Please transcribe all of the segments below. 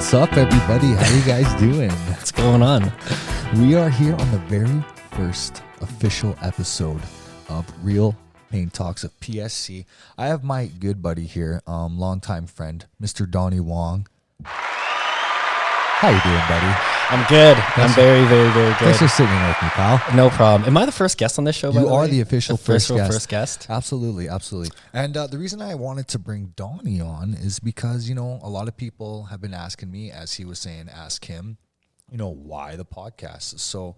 What's up, everybody? How you guys doing? What's going on? We are here on the very first official episode of Real Paint Talks of PSC. I have my good buddy here, longtime friend, Mr. Donny Wong. How you doing, buddy? I'm good. I'm very, very, very good. Thanks for sitting in with me, pal. No problem. Am I the first guest on this show? You are the official first guest. Absolutely, absolutely. And the reason I wanted to bring Donny on is because, a lot of people have been asking me, as he was saying, ask him, why the podcast? So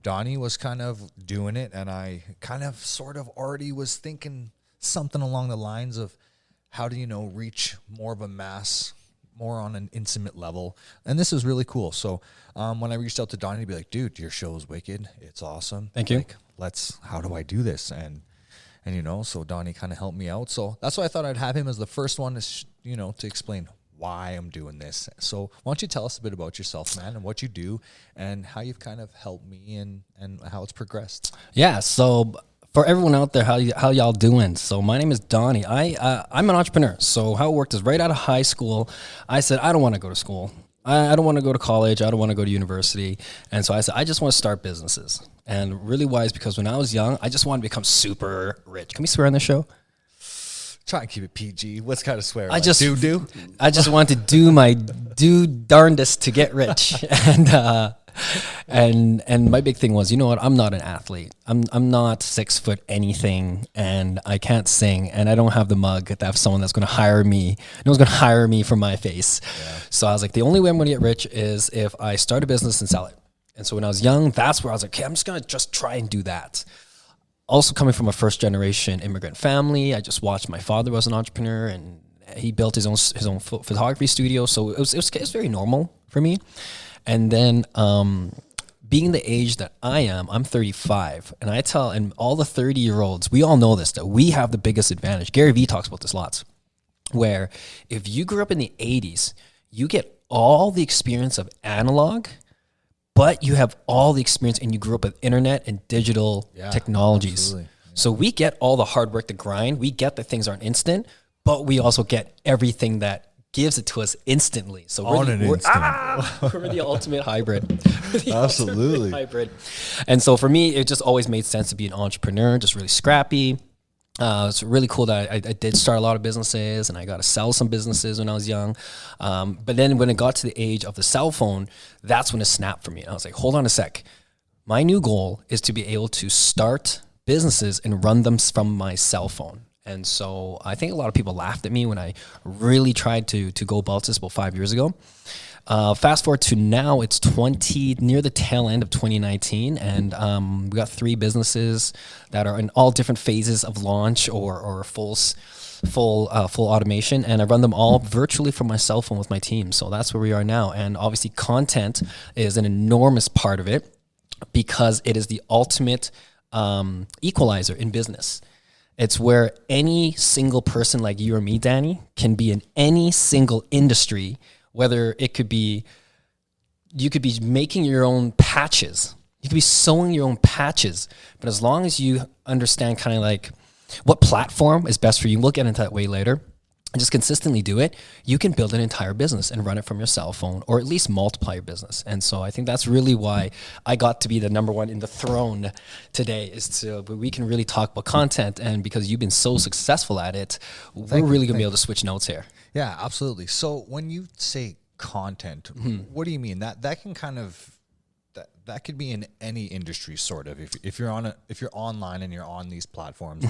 Donny was kind of doing it, and I kind of sort of already was thinking something along the lines of how do reach more of a mass, more on an intimate level. And this is really cool. So when I reached out to Donny to be like, dude, your show is wicked. It's awesome. Thank you. How do I do this? And so Donny kind of helped me out. So that's why I thought I'd have him as the first one to, to explain why I'm doing this. So why don't you tell us a bit about yourself, man, and what you do and how you've kind of helped me and how it's progressed. Yeah. So for everyone out there, how y'all doing? So my name is Donny. I'm an entrepreneur. So how it worked is right out of high school, I said, I don't want to go to school. I don't want to go to college. I don't want to go to university. And so I said, I just want to start businesses. And really wise because when I was young, I just wanted to become super rich. Can we swear on this show? Try and keep it PG. What's kind of swear? I just wanted to do darndest to get rich. And my big thing was, you know what? I'm not an athlete. I'm not 6 foot anything, and I can't sing, and I don't have the mug to have someone that's going to hire me. No one's going to hire me for my face. Yeah. So I was like, the only way I'm going to get rich is if I start a business and sell it. And so when I was young, that's where I was like, okay, I'm just going to just try and do that. Also coming from a first generation immigrant family, I just watched my father was an entrepreneur, and he built his own photography studio. So it was very normal for me. And then being the age that I am, I'm 35, and all the 30-year-olds, we all know this, that we have the biggest advantage. Gary Vee talks about this lots, where if you grew up in the 80s, you get all the experience of analog, but you have all the experience and you grew up with internet and digital technologies. Absolutely. Yeah. So we get all the hard work, the grind, we get that things aren't instant, but we also get everything that gives it to us instantly. So we're the ultimate hybrid. Absolutely. Hybrid. And so for me, it just always made sense to be an entrepreneur, just really scrappy. It's really cool that I did start a lot of businesses, and I got to sell some businesses when I was young. But then when it got to the age of the cell phone, that's when it snapped for me. And I was like, hold on a sec. My new goal is to be able to start businesses and run them from my cell phone. And so I think a lot of people laughed at me when I really tried to go about this about 5 years ago. Fast forward to now, it's near the tail end of 2019, and we got 3 businesses that are in all different phases of launch or full automation, and I run them all virtually from my cell phone with my team. So that's where we are now, and obviously content is an enormous part of it because it is the ultimate equalizer in business. It's where any single person like you or me, Danny, can be in any single industry, whether it could be, you could be making your own patches. You could be sewing your own patches. But as long as you understand kind of like what platform is best for you, we'll get into that way later, and just consistently do it, you can build an entire business and run it from your cell phone, or at least multiply your business. And so I think that's really why I got to be the number one in the throne today, is we can really talk about content. And because you've been so successful at it, we're really going to be able to switch notes here. Yeah, absolutely. So when you say content, what do you mean? That can kind of, that could be in any industry, sort of. If you're online and you're on these platforms,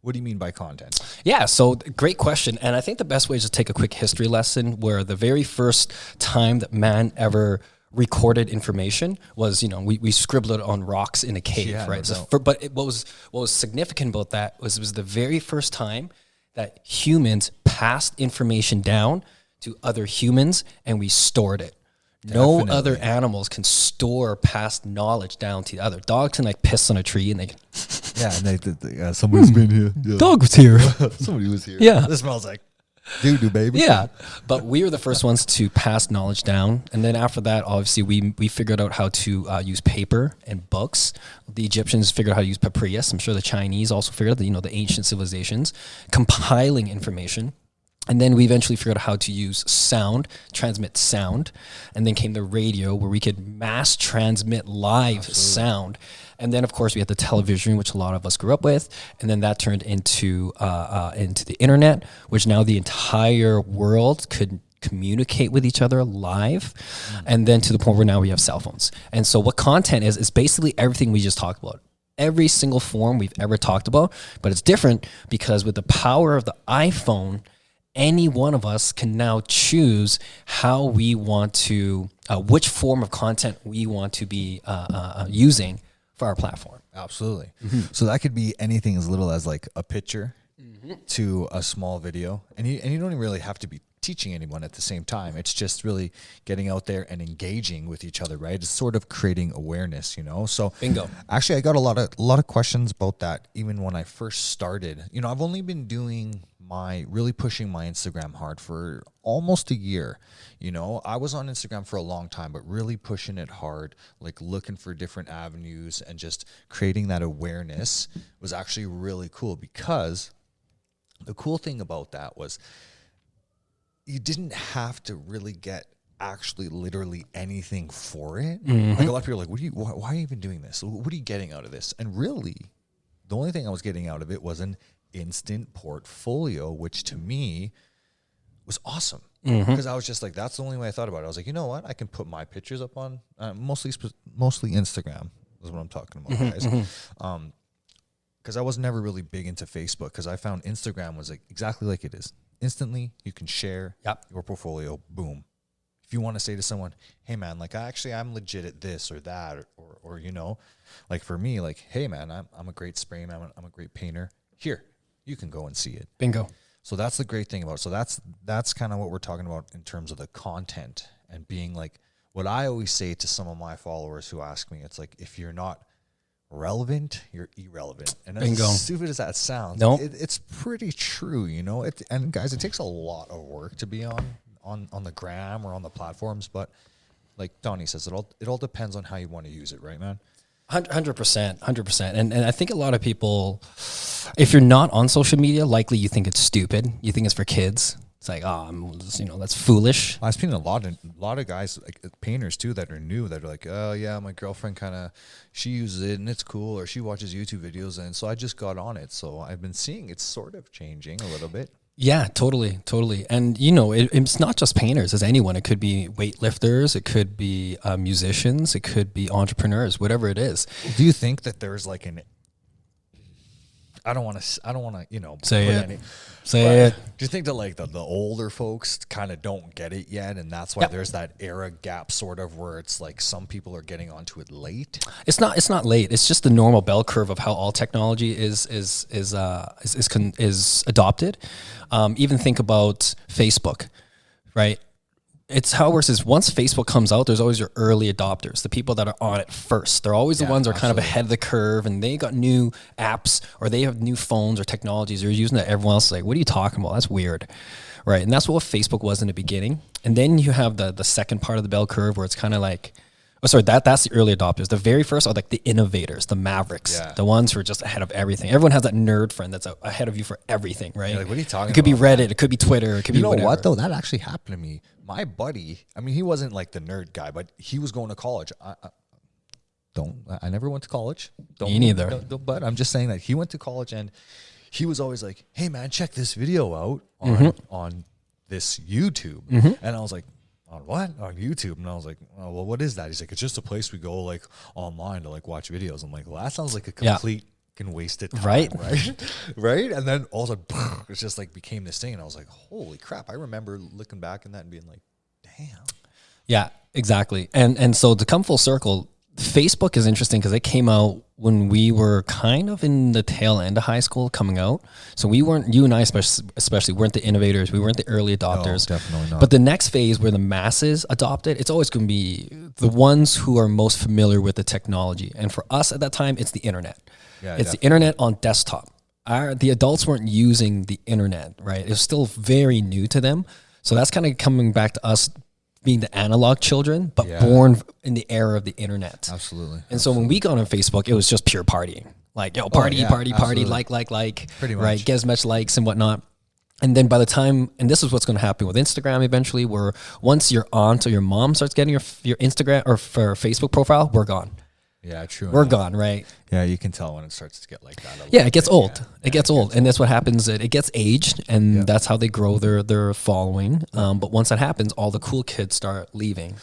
what do you mean by content? Yeah, so great question. And I think the best way is to take a quick history lesson, where the very first time that man ever recorded information was, we scribbled it on rocks in a cave, right? But what was significant about that was it was the very first time that humans passed information down to other humans, and we stored it. Definitely. No other animals can store past knowledge down to the other. Dogs can like piss on a tree and they can and somebody's been here. Yeah. Dog was here. Somebody was here. Yeah. This smells like doo-doo, baby. Yeah. But we were the first ones to pass knowledge down. And then after that, obviously, we figured out how to use paper and books. The Egyptians figured out how to use papyrus. I'm sure the Chinese also figured out, the ancient civilizations, compiling information. And then we eventually figured out how to use sound, transmit sound. And then came the radio where we could mass transmit live sound. And then, of course, we had the television, which a lot of us grew up with. And then that turned into the internet, which now the entire world could communicate with each other live. And then to the point where now we have cell phones. And so what content is basically everything we just talked about. Every single form we've ever talked about. But it's different because with the power of the iPhone, any one of us can now choose how we want to, which form of content we want to be using for our platform. Absolutely. So that could be anything as little as like a picture to a small video. And you don't even really have to be teaching anyone at the same time. It's just really getting out there and engaging with each other, right? It's sort of creating awareness, you know? So bingo. Actually, I got a lot of questions about that even when I first started. You know, I've only been really pushing my Instagram hard for almost a year. You know, I was on Instagram for a long time, but really pushing it hard, like looking for different avenues and just creating that awareness was actually really cool, because the cool thing about that was you didn't have to really get actually literally anything for it. Like a lot of people are like, why are you even doing this? What are you getting out of this? And really, the only thing I was getting out of it was an instant portfolio, which to me was awesome. Because I was just like, that's the only way I thought about it. I was like, you know what? I can put my pictures up on mostly Instagram is what I'm talking about, guys. Because I was never really big into Facebook, because I found Instagram was like exactly like it is. Instantly, you can share your portfolio. Boom. If you want to say to someone, hey man, like I'm legit at this or that, or you know, like for me, like, hey man, I'm a great sprayman, I'm a great painter. Here, you can go and see it. Bingo. So that's the great thing about it. So that's kind of what we're talking about in terms of the content and being like, what I always say to some of my followers who ask me, it's like, if you're not relevant, you're irrelevant. And as stupid as that sounds, it's pretty true, you know. And guys, it takes a lot of work to be on the gram or on the platforms, but like Donny says, it all depends on how you want to use it, right, man? 100%. And I think a lot of people, if you're not on social media, likely you think it's stupid. You think it's for kids. It's like, that's foolish. I've seen a lot of guys, like painters too, that are new, that are like, oh yeah, my girlfriend she uses it and it's cool, or she watches YouTube videos, and so I just got on it. So I've been seeing it's sort of changing a little bit. Yeah, totally. And you know, it's not just painters, it's anyone. It could be weightlifters, it could be musicians, it could be entrepreneurs, whatever it is. Do you think that there's like I don't want to, you know, say it. Do you think that like the older folks kind of don't get it yet, and that's why there's that era gap sort of where it's like some people are getting onto it late? It's not late. It's just the normal bell curve of how all technology is adopted. Even think about Facebook, right? It's how it works is once Facebook comes out, there's always your early adopters, the people that are on it first. They're always the ones that are kind of ahead of the curve, and they got new apps or they have new phones or technologies they're using that everyone else is like, what are you talking about? That's weird, right? And that's what Facebook was in the beginning. And then you have the second part of the bell curve where it's kind of like, that's the early adopters. The very first are like the innovators, the mavericks, the ones who are just ahead of everything. Everyone has that nerd friend that's ahead of you for everything, right? Like, what are you talking about? It could be Reddit, it could be Twitter, it could be whatever. You know what though? That actually happened to me. My buddy, I mean, he wasn't like the nerd guy, but he was going to college. I never went to college. Me neither. But I'm just saying that he went to college, and he was always like, hey man, check this video out on this YouTube. And I was like, on what? On YouTube. And I was like, oh, well, what is that? He's like, it's just a place we go like online to like watch videos. I'm like, well, that sounds like a complete wasted time, right? And then all of a sudden, it's just like became this thing, and I was like, holy crap. I remember looking back in that and being like, damn. Yeah, exactly. And so to come full circle, Facebook is interesting because it came out when we were kind of in the tail end of high school coming out. So we weren't, you and I especially weren't the innovators. We weren't the early adopters. No, definitely not. But the next phase where the masses adopt it, it's always going to be the ones who are most familiar with the technology. And for us at that time, it's the internet. Yeah, it's the internet on desktop. The adults weren't using the internet, right? It was still very new to them. So that's kind of coming back to us being the analog children, but born in the era of the internet. Absolutely. And so when we got on Facebook, it was just pure partying. Like, yo, party, like, pretty much. right? Get as much likes and whatnot. And then by the time, and this is what's going to happen with Instagram eventually, where once your aunt or your mom starts getting your Instagram or for Facebook profile, we're gone. Yeah, true. We're gone, right? Yeah, you can tell when it starts to get like that. Yeah, it gets old. It gets old. And that's what happens. It gets aged, and that's how they grow their following. But once that happens, all the cool kids start leaving.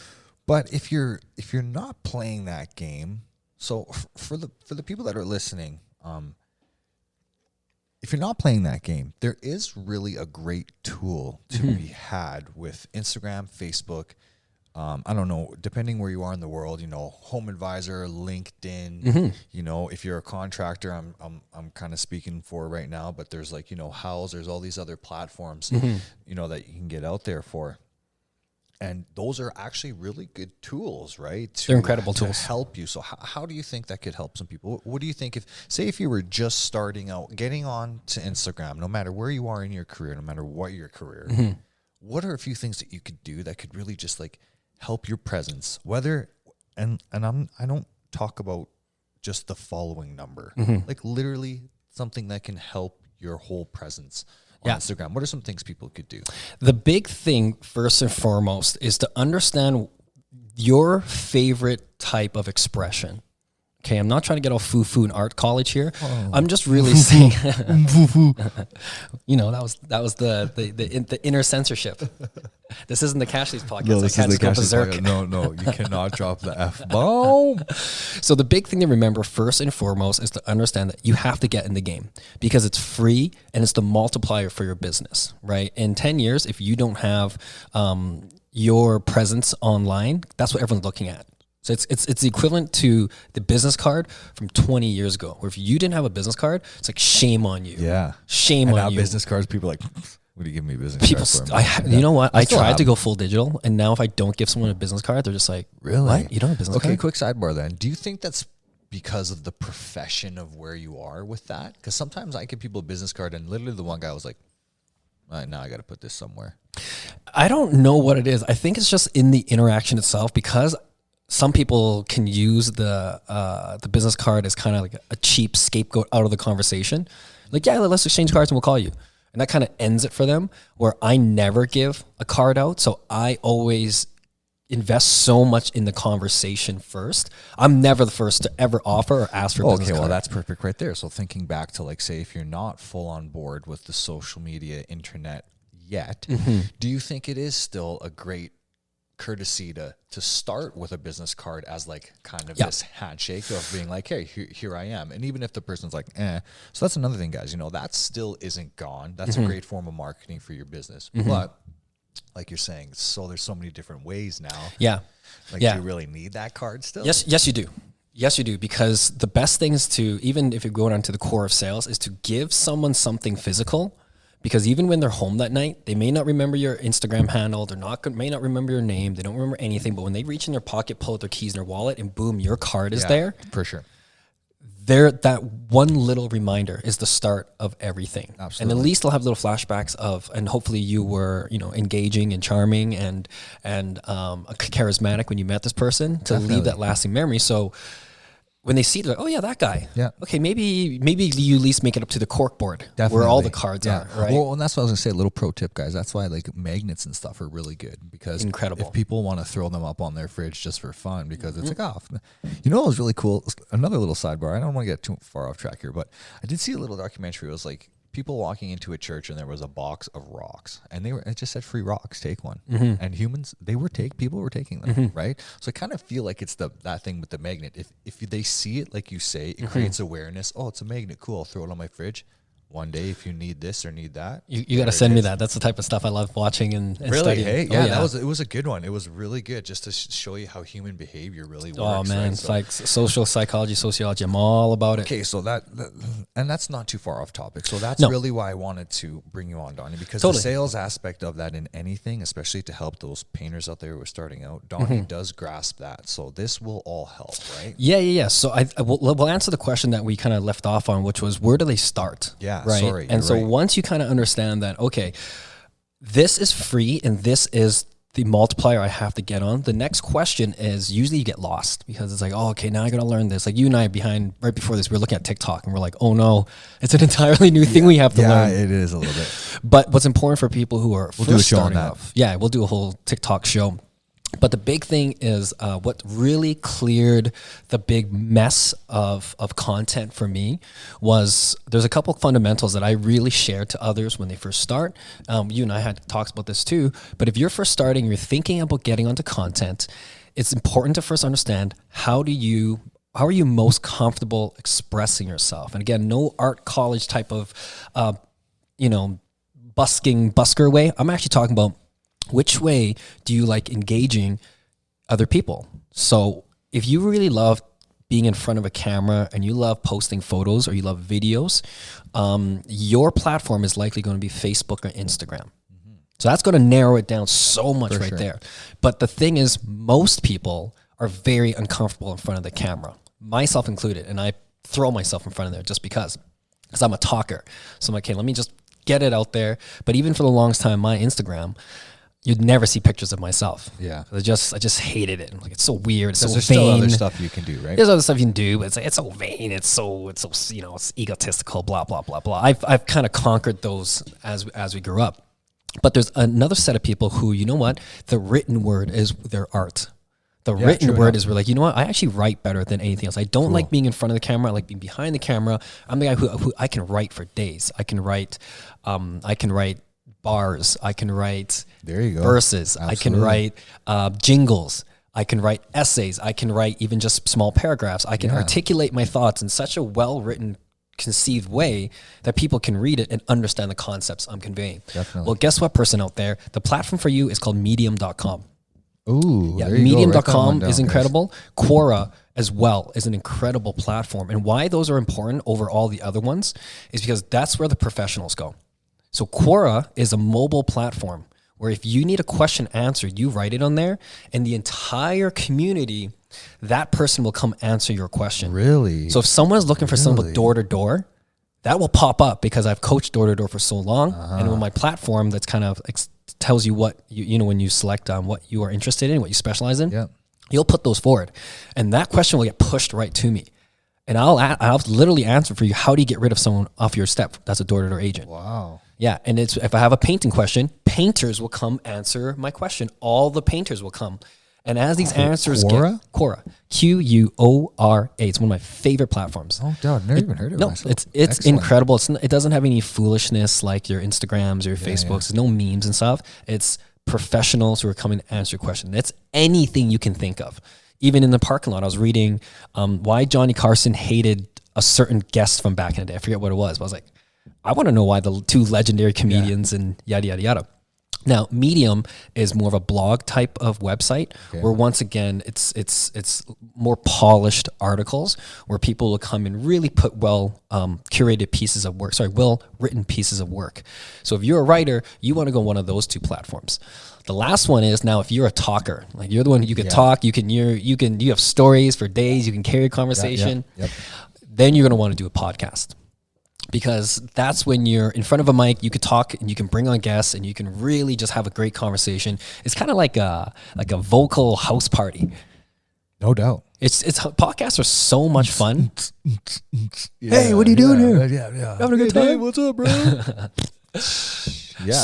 But if you're not playing that game, so for the people that are listening, if you're not playing that game, there is really a great tool to be had with Instagram, Facebook. I don't know, depending where you are in the world, you know, Home Advisor, LinkedIn, you know, if you're a contractor, I'm kind of speaking for right now, but there's like, you know, House, there's all these other platforms, you know, that you can get out there for. And those are actually really good tools, right? They're incredible to tools. help you. So how do you think that could help some people? What do you think if you were just starting out, getting on to Instagram, no matter where you are in your career, no matter what your career, what are a few things that you could do that could really just like help your presence? Whether, I don't talk about just the following number, like literally something that can help your whole presence on Instagram. What are some things people could do? The big thing, first and foremost, is to understand your favorite type of expression. Okay, I'm not trying to get all foo-foo in art college here. I'm just really saying, you know, that was the inner censorship. This isn't the Cashley's podcast. No, this is the Cashley's podcast. No, you cannot drop the F-bomb. So the big thing to remember first and foremost is to understand that you have to get in the game because it's free and it's the multiplier for your business, right? In 10 years, if you don't have your presence online, that's what everyone's looking at. So it's the equivalent to the business card from 20 years ago, where if you didn't have a business card, it's like shame on you. Yeah. Shame and on now you. business cards, people are like, what do you give me a business card for? You know what? I tried to go full digital, and now if I don't give someone a business card, they're just like, really? What? You don't have a business card? Okay, quick sidebar then. Do you think that's because of the profession of where you are with that? Because sometimes I give people a business card, and literally the one guy was like, all right, now I got to put this somewhere. I don't know what it is. I think it's just in the interaction itself, because some people can use the business card as kind of like a cheap scapegoat out of the conversation. Like, yeah, let's exchange cards and we'll call you. And that kind of ends it for them, where I never give a card out. So I always invest so much in the conversation first. I'm never the first to ever offer or ask for a business card. Well, that's perfect right there. So thinking back to, like, say, if you're not full on board with the social media, internet yet, do you think it is still a great courtesy to start with a business card as like kind of this handshake of being like, hey, here I am. And even if the person's like, so that's another thing, guys, you know, that still isn't gone. That's a great form of marketing for your business. But like you're saying, so there's so many different ways now. Yeah. Like, do you really need that card still? Yes, you do. Yes, you do. Because the best thing is to, even if you're going on to the core of sales, is to give someone something physical. Because even when they're home that night, they may not remember your Instagram handle. May not remember your name. They don't remember anything. But when they reach in their pocket, pull out their keys in their wallet, and boom, your card is there. For sure. That one little reminder is the start of everything. Absolutely. And at least they'll have little flashbacks of, and hopefully you were, you know, engaging and charming and charismatic when you met this person to leave that lasting memory. So when they see it, like, oh yeah, that guy. Yeah. Okay, maybe you at least make it up to the cork board where all the cards are, right? Well, and that's what I was gonna say. A little pro tip, guys. That's why like magnets and stuff are really good, because incredible. If people want to throw them up on their fridge just for fun, because it's like, oh, you know what was really cool? Another little sidebar. I don't want to get too far off track here, but I did see a little documentary. It was like people walking into a church, and there was a box of rocks, and it just said free rocks, take one. And people were taking them, right? So I kind of feel like it's that thing with the magnet. If they see it, like you say, it creates awareness. Oh, it's a magnet, cool, I'll throw it on my fridge. One day, if you need this or need that, you got to send me that. That's the type of stuff I love watching and really studying. Hey, yeah, it was a good one. It was really good, just to show you how human behavior really works. Oh man, right? it's like social psychology, sociology. I'm all about it. Okay, so and that's not too far off topic. So that's really why I wanted to bring you on, Donny, because the sales aspect of that in anything, especially to help those painters out there who are starting out, Donny does grasp that. So this will all help, right? Yeah. So we'll answer the question that we kind of left off on, which was, where do they start? Yeah, right. Sorry, and so once you kind of understand that, okay, this is free and this is the multiplier I have to get on. The next question is usually you get lost because it's like, oh, okay, now I got to learn this. Like you and I right before this, we were looking at TikTok and we're like, oh no, it's an entirely new thing we have to learn. Yeah, it is a little bit. But what's important for people who are We'll do a show on that. Yeah, we'll do a whole TikTok show. But the big thing is what really cleared the big mess of content for me was there's a couple of fundamentals that I really share to others when they first start. You and I had talks about this too. But if you're first starting, you're thinking about getting onto content, it's important to first understand how are you most comfortable expressing yourself? And again, no art college type of, busker way. I'm actually talking about which way do you like engaging other people? So if you really love being in front of a camera and you love posting photos or you love videos, your platform is likely going to be Facebook or Instagram. So that's going to narrow it down so much there. But the thing is, most people are very uncomfortable in front of the camera, myself included. And I throw myself in front of there just because I'm a talker. So I'm like, okay, let me just get it out there. But even for the longest time, my Instagram, you'd never see pictures of myself. Yeah. I just hated it. I'm like, it's so weird. It's so there's vain. still other stuff you can do, right? There's other stuff you can do, but it's so vain. It's so it's egotistical, blah, blah, blah, blah. I've kind of conquered those as we grew up. But there's another set of people who, you know what? The written word is their art. The written word is we're like, you know what? I actually write better than anything else. I don't like being in front of the camera. I like being behind the camera. I'm the guy who I can write for days. I can write bars. I can write verses. Absolutely. I can write jingles. I can write essays. I can write even just small paragraphs. I can articulate my thoughts in such a well-written, conceived way that people can read it and understand the concepts I'm conveying. Definitely. Well, guess what, person out there? The platform for you is called medium.com. Ooh, yeah, medium.com is incredible. Quora as well is an incredible platform. And why those are important over all the other ones is because that's where the professionals go. So Quora is a mobile platform where if you need a question answered, you write it on there and the entire community, that person will come answer your question. Really? So if someone's looking for someone with door-to-door, that will pop up because I've coached door-to-door for so long. And on my platform, that's kind of tells you what, when you select what you are interested in, what you specialize in, you'll put those forward. And that question will get pushed right to me. And I'll literally answer for you, how do you get rid of someone off your step? That's a door-to-door agent. Wow. Yeah, and if I have a painting question, painters will come answer my question. All the painters will come. And as these answers Quora, Quora, it's one of my favorite platforms. Oh, God, I've never even heard of it. No, it's incredible. It doesn't have any foolishness like your Instagrams or your Facebooks. There's no memes and stuff. It's professionals who are coming to answer your question. It's anything you can think of. Even in the parking lot, I was reading why Johnny Carson hated a certain guest from back in the day. I forget what it was, but I was like, I want to know why the two legendary comedians and yada, yada, yada. Now, Medium is more of a blog type of website where once again, it's more polished articles where people will come and really put curated pieces of work, well-written pieces of work. So if you're a writer, you want to go on one of those two platforms. The last one is now if you're a talker, like you're the one you can talk, you have stories for days, you can carry a conversation, then you're going to want to do a podcast. Because that's when you're in front of a mic, you could talk and you can bring on guests and you can really just have a great conversation. It's kind of like a vocal house party. No doubt. It's podcasts are so much fun. Hey, what are you doing here? Yeah. Having a good time? Hey, what's up, bro?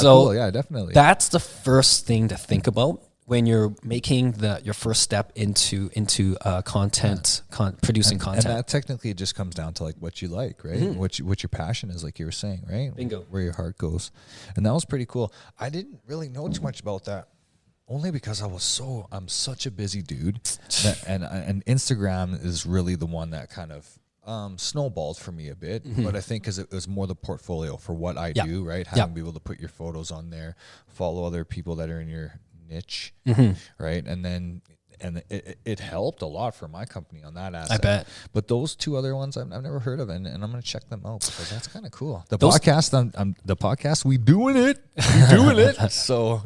Cool. Yeah, definitely. That's the first thing to think about when you're making your first step into content, producing content. And that technically just comes down to like what you like, right? Mm-hmm. What your passion is, like you were saying, right? Bingo. Where your heart goes. And that was pretty cool. I didn't really know too much about that, only because I'm such a busy dude. And Instagram is really the one that kind of snowballed for me a bit. Mm-hmm. But I think because it was more the portfolio for what I do, right? Having be able to put your photos on there, follow other people that are in your niche, right? And it helped a lot for my company on that aspect. I bet. But those two other ones I've never heard of, and I'm going to check them out because that's kind of cool. Podcast, we doing it. So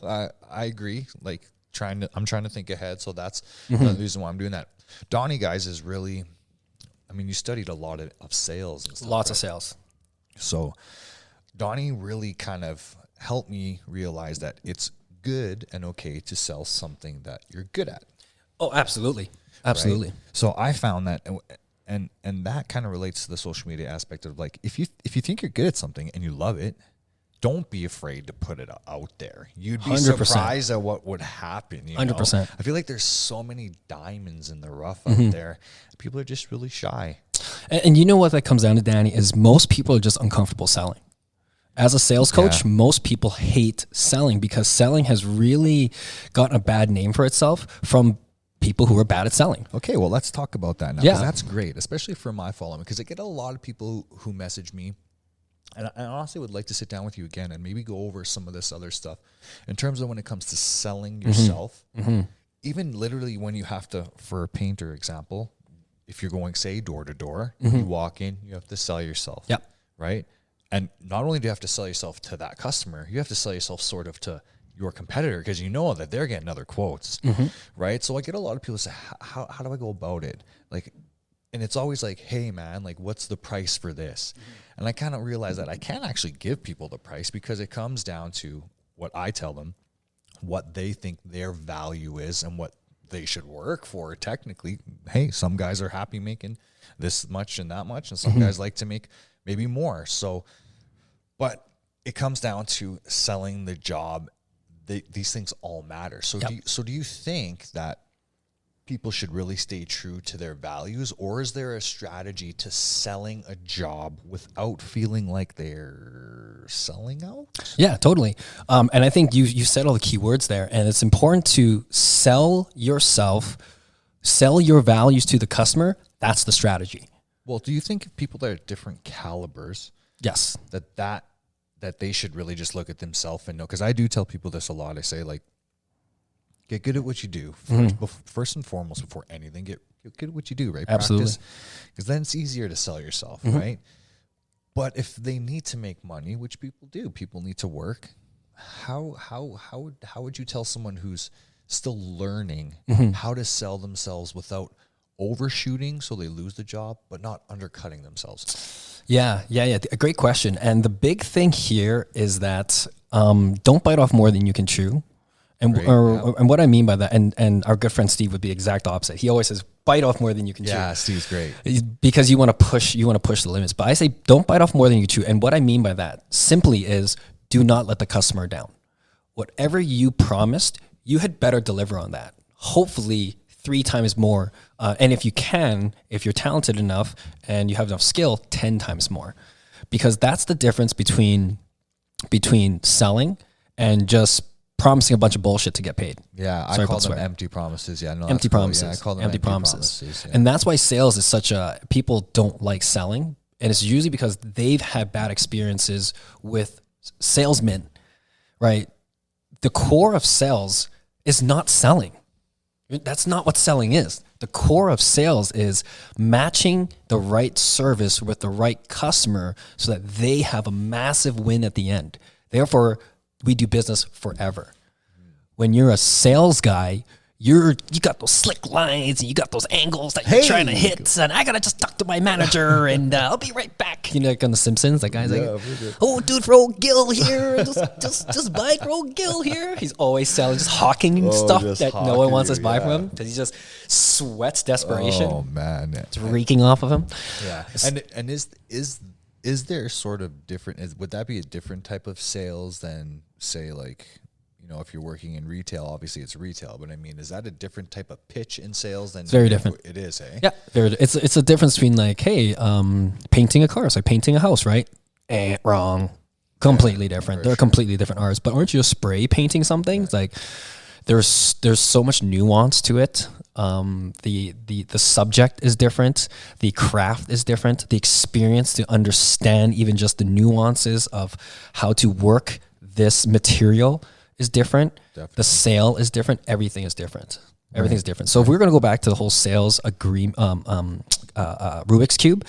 I agree. Like I'm trying to think ahead. So that's the reason why I'm doing that. Donny, guys, is really, you studied a lot of sales and stuff. Lots of sales. So Donny really kind of helped me realize that it's good and okay to sell something that you're good at. Oh, absolutely. Absolutely. Right? So I found that, and that kind of relates to the social media aspect of like, if you think you're good at something and you love it, don't be afraid to put it out there. You'd be 100%. Surprised at what would happen. 100%. I feel like there's so many diamonds in the rough out there. People are just really shy. And you know what that comes down to, Danny, is most people are just uncomfortable selling. As a sales coach, most people hate selling because selling has really gotten a bad name for itself from people who are bad at selling. Okay, well, let's talk about that now. Yeah. That's great, especially for my following, because I get a lot of people who message me. And I honestly would like to sit down with you again and maybe go over some of this other stuff in terms of when it comes to selling yourself. Even literally when you have to, for a painter example, if you're going, say, door to door, you walk in, you have to sell yourself. Yep. Right? And not only do you have to sell yourself to that customer, you have to sell yourself sort of to your competitor because you know that they're getting other quotes. Right? So I get a lot of people say, how do I go about it? Like, and it's always like, hey, man, like, what's the price for this? And I kind of realize that I can't actually give people the price because it comes down to what I tell them, what they think their value is and what they should work for. Technically, hey, some guys are happy making this much and that much, and some guys like to make maybe more. So, but it comes down to selling the job. These things all matter. So, do you think that people should really stay true to their values, or is there a strategy to selling a job without feeling like they're selling out? Yeah, totally. And I think you said all the key words there, and it's important to sell yourself, sell your values to the customer. That's the strategy. Well, do you think if people that are different calibers, yes, that they should really just look at themselves and know? Because I do tell people this a lot. I say, like, get good at what you do. First and foremost, before anything, get good at what you do, right? Absolutely. Because then it's easier to sell yourself, right? But if they need to make money, which people do, people need to work. How would you tell someone who's still learning how to sell themselves without overshooting so they lose the job, but not undercutting themselves? Yeah. A great question. And the big thing here is that don't bite off more than you can chew. And and what I mean by that, and our good friend Steve would be the exact opposite. He always says, bite off more than you can chew. Yeah, Steve's great. Because you want to push the limits. But I say, don't bite off more than you chew. And what I mean by that simply is, do not let the customer down. Whatever you promised, you had better deliver on that. Hopefully 3 times more. And if you can, if you're talented enough and you have enough skill, 10 times more. Because that's the difference between selling and just promising a bunch of bullshit to get paid. Yeah, I call them empty promises. Yeah, no, empty promises. Cool. Yeah, I call them empty promises. Yeah. And that's why sales is such a, people don't like selling. And it's usually because they've had bad experiences with salesmen, right? The core of sales is not selling. That's not what selling is. The core of sales is matching the right service with the right customer so that they have a massive win at the end. Therefore, we do business forever. When you're a sales guy, you got those slick lines and you got those angles that you're trying to hit, and I gotta just talk to my manager and I'll be right back. You know, like on The Simpsons, that guy's like, "Oh, dude, throw Gil here, just buy throw Gil here." He's always selling, just hawking stuff that no one wants to buy from him because he just sweats desperation. Oh man, it's reeking off of him. Yeah, and is there sort of different? Would that be a different type of sales than, say, like, you know, if you're working in retail? Obviously it's retail, but I mean, is that a different type of pitch in sales than? It's very different. It is, eh? Yeah, it's a difference between, like, hey, painting a car. It's like painting a house, right? Wrong. Completely different. They're completely different arts. But aren't you spray painting something? It's like there's so much nuance to it. The subject is different. The craft is different. The experience to understand even just the nuances of how to work this material is different. Definitely. The sale is different. Everything is different. Everything's different. So if we're going to go back to the whole sales agreement, Rubik's Cube,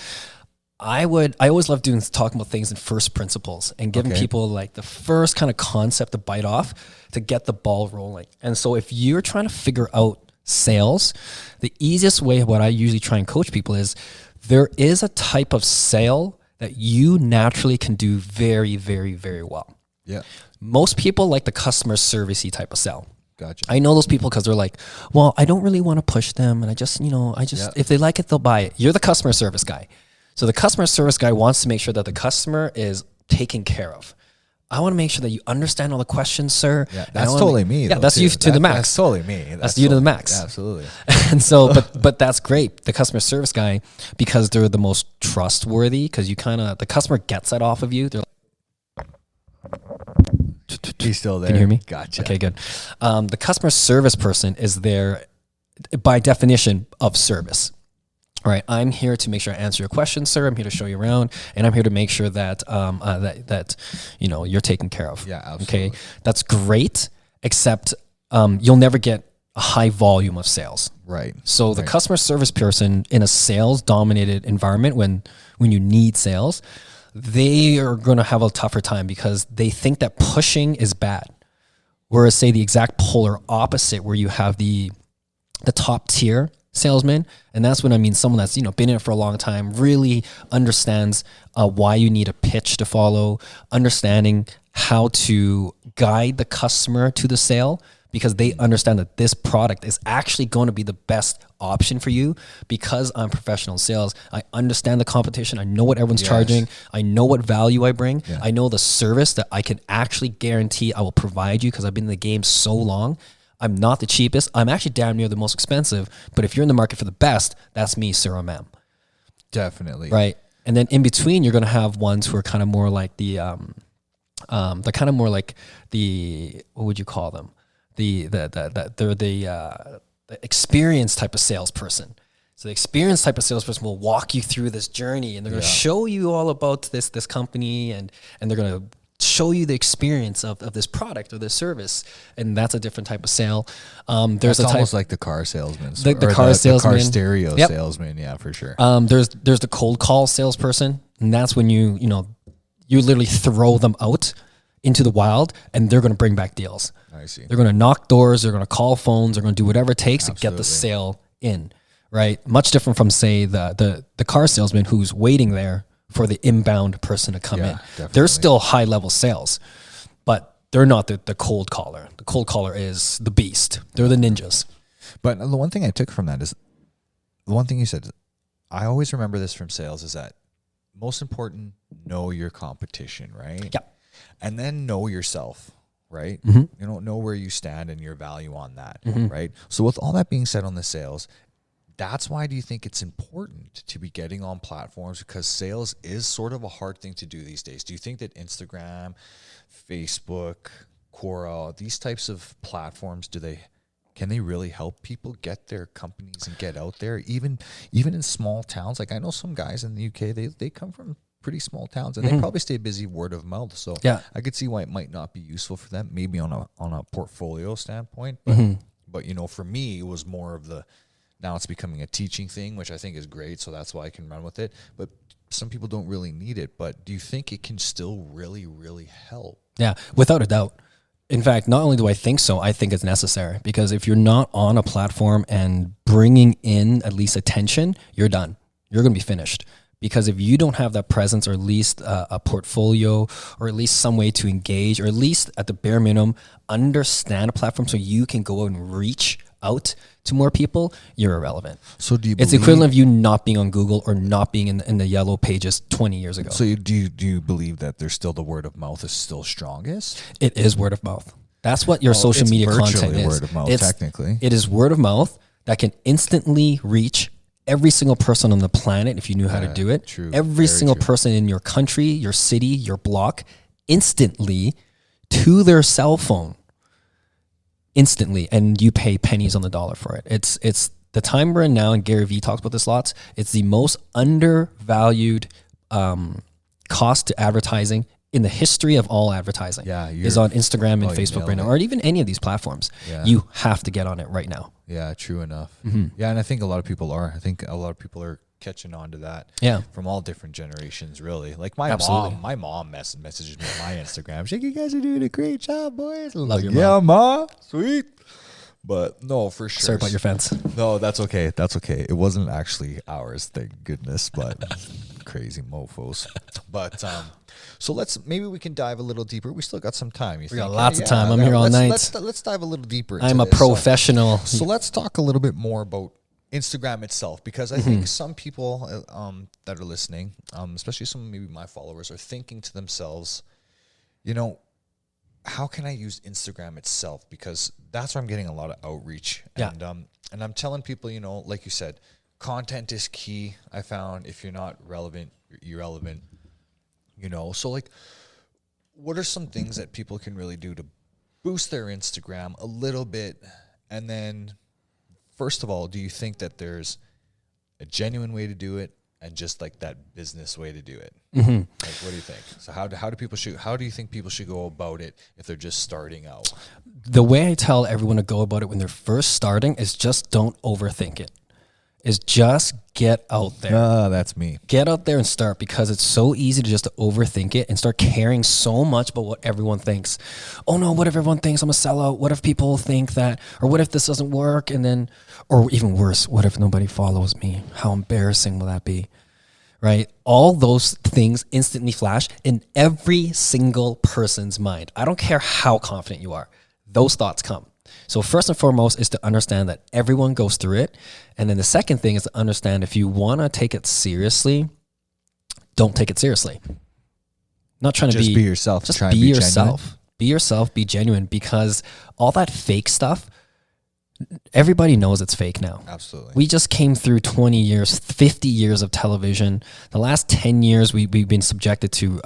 I always love talking about things in first principles and giving people like the first kind of concept to bite off to get the ball rolling. And so if you're trying to figure out sales, the easiest way, what I usually try and coach people is, there is a type of sale that you naturally can do very, very, very well. Yeah. Most people like the customer servicey type of sell. Gotcha. I know those people because they're like, well, I don't really want to push them. And I just, if they like it, they'll buy it. You're the customer service guy. So the customer service guy wants to make sure that the customer is taken care of. I want to make sure that you understand all the questions, sir. Yeah, that's totally me. Yeah, that's you to the max. That's totally me. That's you to the max. Yeah, absolutely. And so, but that's great. The customer service guy, because they're the most trustworthy, because the customer gets that off of you. They're like, he's still there. Can you hear me? Gotcha. Okay, good. The customer service person is there by definition of service. All right, I'm here to make sure I answer your questions, sir. I'm here to show you around, and I'm here to make sure that you're taken care of. Yeah, absolutely. Okay, that's great, except you'll never get a high volume of sales. Right. So the customer service person in a sales-dominated environment, when you need sales, they are going to have a tougher time because they think that pushing is bad. Whereas, say, the exact polar opposite, where you have the top tier salesman, and that's what I mean, someone that's been in it for a long time, really understands why you need a pitch to follow, understanding how to guide the customer to the sale, because they understand that this product is actually going to be the best option for you. Because I'm professional in sales, I understand the competition, I know what everyone's charging, I know what value I bring, I know the service that I can actually guarantee I will provide you, because I've been in the game so long. I'm not the cheapest. I'm actually damn near the most expensive. But if you're in the market for the best, that's me, sir or ma'am. Definitely. Right. And then in between, you're going to have ones who are kind of more like they're kind of more like what would you call them? They're the experienced type of salesperson. So the experienced type of salesperson will walk you through this journey, and they're going to show you all about this company, and they're going to show you the experience of this product or this service, and that's a different type of sale. There's almost like the car salesman, the car salesman, the car stereo salesman. Yeah, for sure. There's the cold call salesperson, and that's when you literally throw them out into the wild, and they're going to bring back deals. I see. They're going to knock doors, they're going to call phones, they're going to do whatever it takes to get the sale in. Right, much different from, say, the car salesman who's waiting there for the inbound person to come in. Definitely. They're still high level sales, but they're not the cold caller. The cold caller is the beast. They're the ninjas. But the one thing I took from that is, the one thing you said, I always remember this from sales, is that most important, know your competition, right? Yeah. And then know yourself, right? Mm-hmm. Know where you stand and your value on that, Mm-hmm. right? So with all that being said on the sales, that's why do you think it's important to be getting on platforms? Because sales is sort of a hard thing to do these days. Do you think that Instagram, Facebook, Quora, these types of platforms, can they really help people get their companies and get out there? Even in small towns, like I know some guys in the UK, they come from pretty small towns, and they probably stay busy word of mouth. So I could see why it might not be useful for them, maybe on a portfolio standpoint. But for me, it was more of now it's becoming a teaching thing, which I think is great. So that's why I can run with it. But some people don't really need it. But do you think it can still really, really help? Yeah, without a doubt. In fact, not only do I think so, I think it's necessary, because if you're not on a platform and bringing in at least attention, you're done. You're going to be finished. Because if you don't have that presence, or at least a portfolio, or at least some way to engage, or at least at the bare minimum, understand a platform so you can go out and reach out to more people, you're irrelevant. So do you? It's the equivalent of you not being on Google or not being in the yellow pages 20 years ago. So do you believe that there's still the word of mouth is still strongest? It is word of mouth. That's what your social media content is. Word of mouth, technically. It is word of mouth that can instantly reach every single person on the planet if you knew how to do it. True. Every single person in your country, your city, your block, instantly to their cell phone. Instantly, and you pay pennies on the dollar for it. It's the time we're in now, and Gary Vee talks about this lots. It's the most undervalued cost to advertising in the history of all advertising. Is on Instagram and Facebook right now, or even any of these platforms. You have to get on it right now. Yeah, true enough. Yeah, and I think a lot of people are. I think a lot of people are catching on to that. Yeah, from all different generations, really. Like my mom messages me on my Instagram. She's like, "You guys are doing a great job, boys." Love your mom. Yeah, ma, sweet. But no, for sure. Sorry about your fence. No, that's okay. That's okay. It wasn't actually ours, thank goodness. But Crazy mofos. But so maybe we can dive a little deeper. We still got some time. We got lots of time. I'm here all night. Let's dive a little deeper. I'm a professional. So let's talk a little bit more about Instagram itself, because I think some people that are listening, especially some maybe my followers, are thinking to themselves, how can I use Instagram itself? Because that's where I'm getting a lot of outreach. Yeah. And I'm telling people, like you said, content is key. I found if you're not relevant, you're irrelevant. So like, what are some things that people can really do to boost their Instagram a little bit? And then, first of all, do you think that there's a genuine way to do it and just like that business way to do it? Like, what do you think? So how do you think people should go about it if they're just starting out? The way I tell everyone to go about it when they're first starting is just don't overthink it. Is just get out there. That's me. Get out there and start, because it's so easy to just overthink it and start caring so much about what everyone thinks. Oh no, what if everyone thinks I'm a sellout? What if people think that? Or what if this doesn't work? And then, or even worse, what if nobody follows me? How embarrassing will that be? Right? All those things instantly flash in every single person's mind. I don't care how confident you are. Those thoughts come. So first and foremost is to understand that everyone goes through it. And then the second thing is to understand, if you want to take it seriously, don't take it seriously. Not trying to just be yourself. Just be yourself. Genuine. Be yourself, be genuine, because all that fake stuff, everybody knows it's fake now. Absolutely. We just came through 20 years, 50 years of television. The last 10 years, we've been subjected to,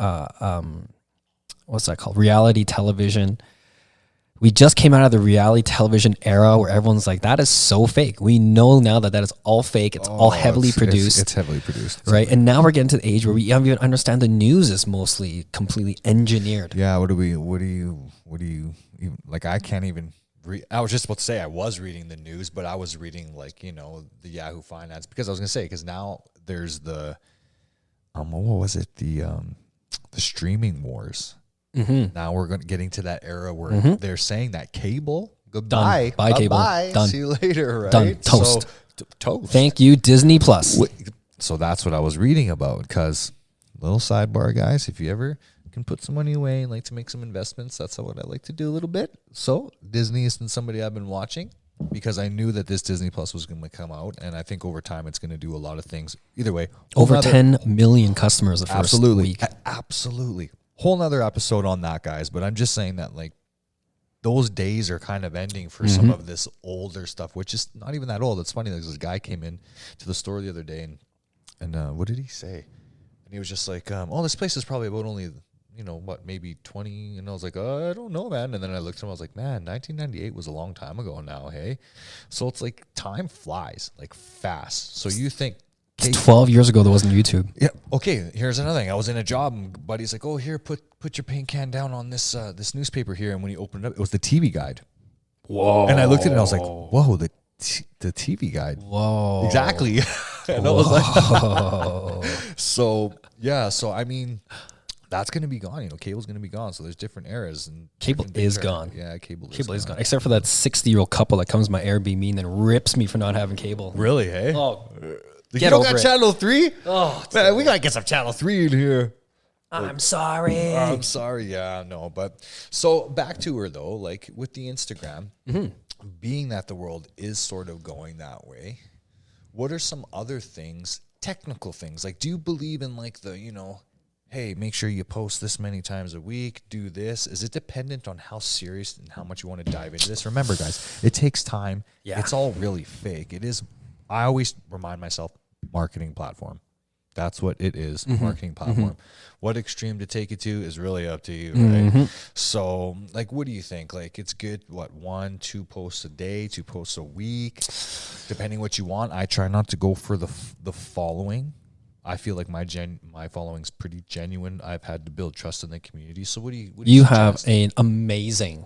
what's that called? Reality television. We just came out of the reality television era where everyone's like, that is so fake. We know now that is all fake. It's all heavily produced. It's heavily produced. Right? And now we're getting to the age where we don't even understand the news is mostly completely engineered. Yeah. What do you even, like, I can't even read. I was just about to say I was reading the news, but I was reading like, the Yahoo Finance, because I was going to say, because now there's the, what was it? The streaming wars. Now we're getting to that era where they're saying that cable, goodbye, done. Bye, cable, done. See you later, right? Done. Toast. So, toast. Thank you, Disney Plus. So that's what I was reading about. Because, little sidebar, guys, if you ever can put some money away and like to make some investments, that's what I like to do a little bit. So Disney has been somebody I've been watching, because I knew that this Disney Plus was going to come out, and I think over time it's going to do a lot of things. Either way, over 10 million customers the first week. Absolutely. Whole nother episode on that, guys. But I'm just saying that, like, those days are kind of ending for some of this older stuff, which is not even that old. It's funny, like, this guy came in to the store the other day, and what did he say? And he was just like, this place is probably about only, maybe 20. And I was like, I don't know, man. And then I looked at him, I was like, man, 1998 was a long time ago now, hey? So it's like time flies, like, fast. So you think, 12 years ago, there wasn't YouTube. Yeah. Okay. Here's another thing. I was in a job, and buddy's like, "Oh, here, put your paint can down on this this newspaper here." And when he opened it up, it was the TV guide. Whoa! And I looked at it, and I was like, "Whoa, the TV guide." Whoa! Exactly. And I was like, so yeah. So I mean, that's gonna be gone. Cable's gonna be gone. So there's different eras, and cable is gone. Yeah, cable is gone. Except for that 60-year-old couple that comes to my Airbnb and then rips me for not having cable. Really? Hey. Oh. You don't got Channel 3? Oh, man, we got to get some Channel 3 in here. I'm sorry. I'm sorry. Yeah, no. But so back to her, though, like with the Instagram, being that the world is sort of going that way, what are some other things, technical things? Like, do you believe in like the, hey, make sure you post this many times a week, do this? Is it dependent on how serious and how much you want to dive into this? Remember, guys, it takes time. Yeah. It's all really fake. It is. I always remind myself, marketing platform. That's what it is, marketing platform. What extreme to take it to is really up to you, right? So, like, what do you think? Like, it's good, 1, 2 posts a day, 2 posts a week, depending what you want. I try not to go for the following. I feel like my following's pretty genuine. I've had to build trust in the community. So what do you have an amazing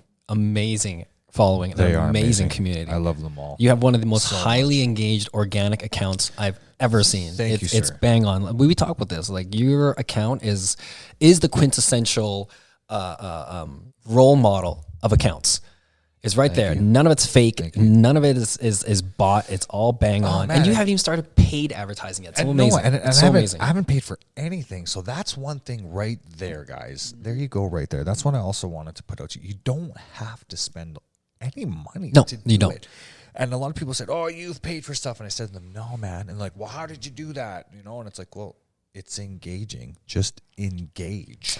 following, an amazing community. I love them all. You have one of the most highly engaged organic accounts I've ever seen. Thank you, sir. It's bang on. We talk about this. Like, your account is the quintessential role model of accounts. It's right there. you. None of it's fake. Thank you. None of it is bought. It's all bang on. man, and you haven't even started paid advertising yet. So And amazing. and it's so amazing. I haven't paid for anything. So that's one thing right there, guys. There you go, right there. That's what I also wanted to put out to you. You don't have to spend any money No, to do you don't. it. And a lot of people said, "Oh, you've paid for stuff," and I said to them, "No, man." And like, "Well, how did you do that?" You know, and it's like, "Well, it's engaging. Just engage."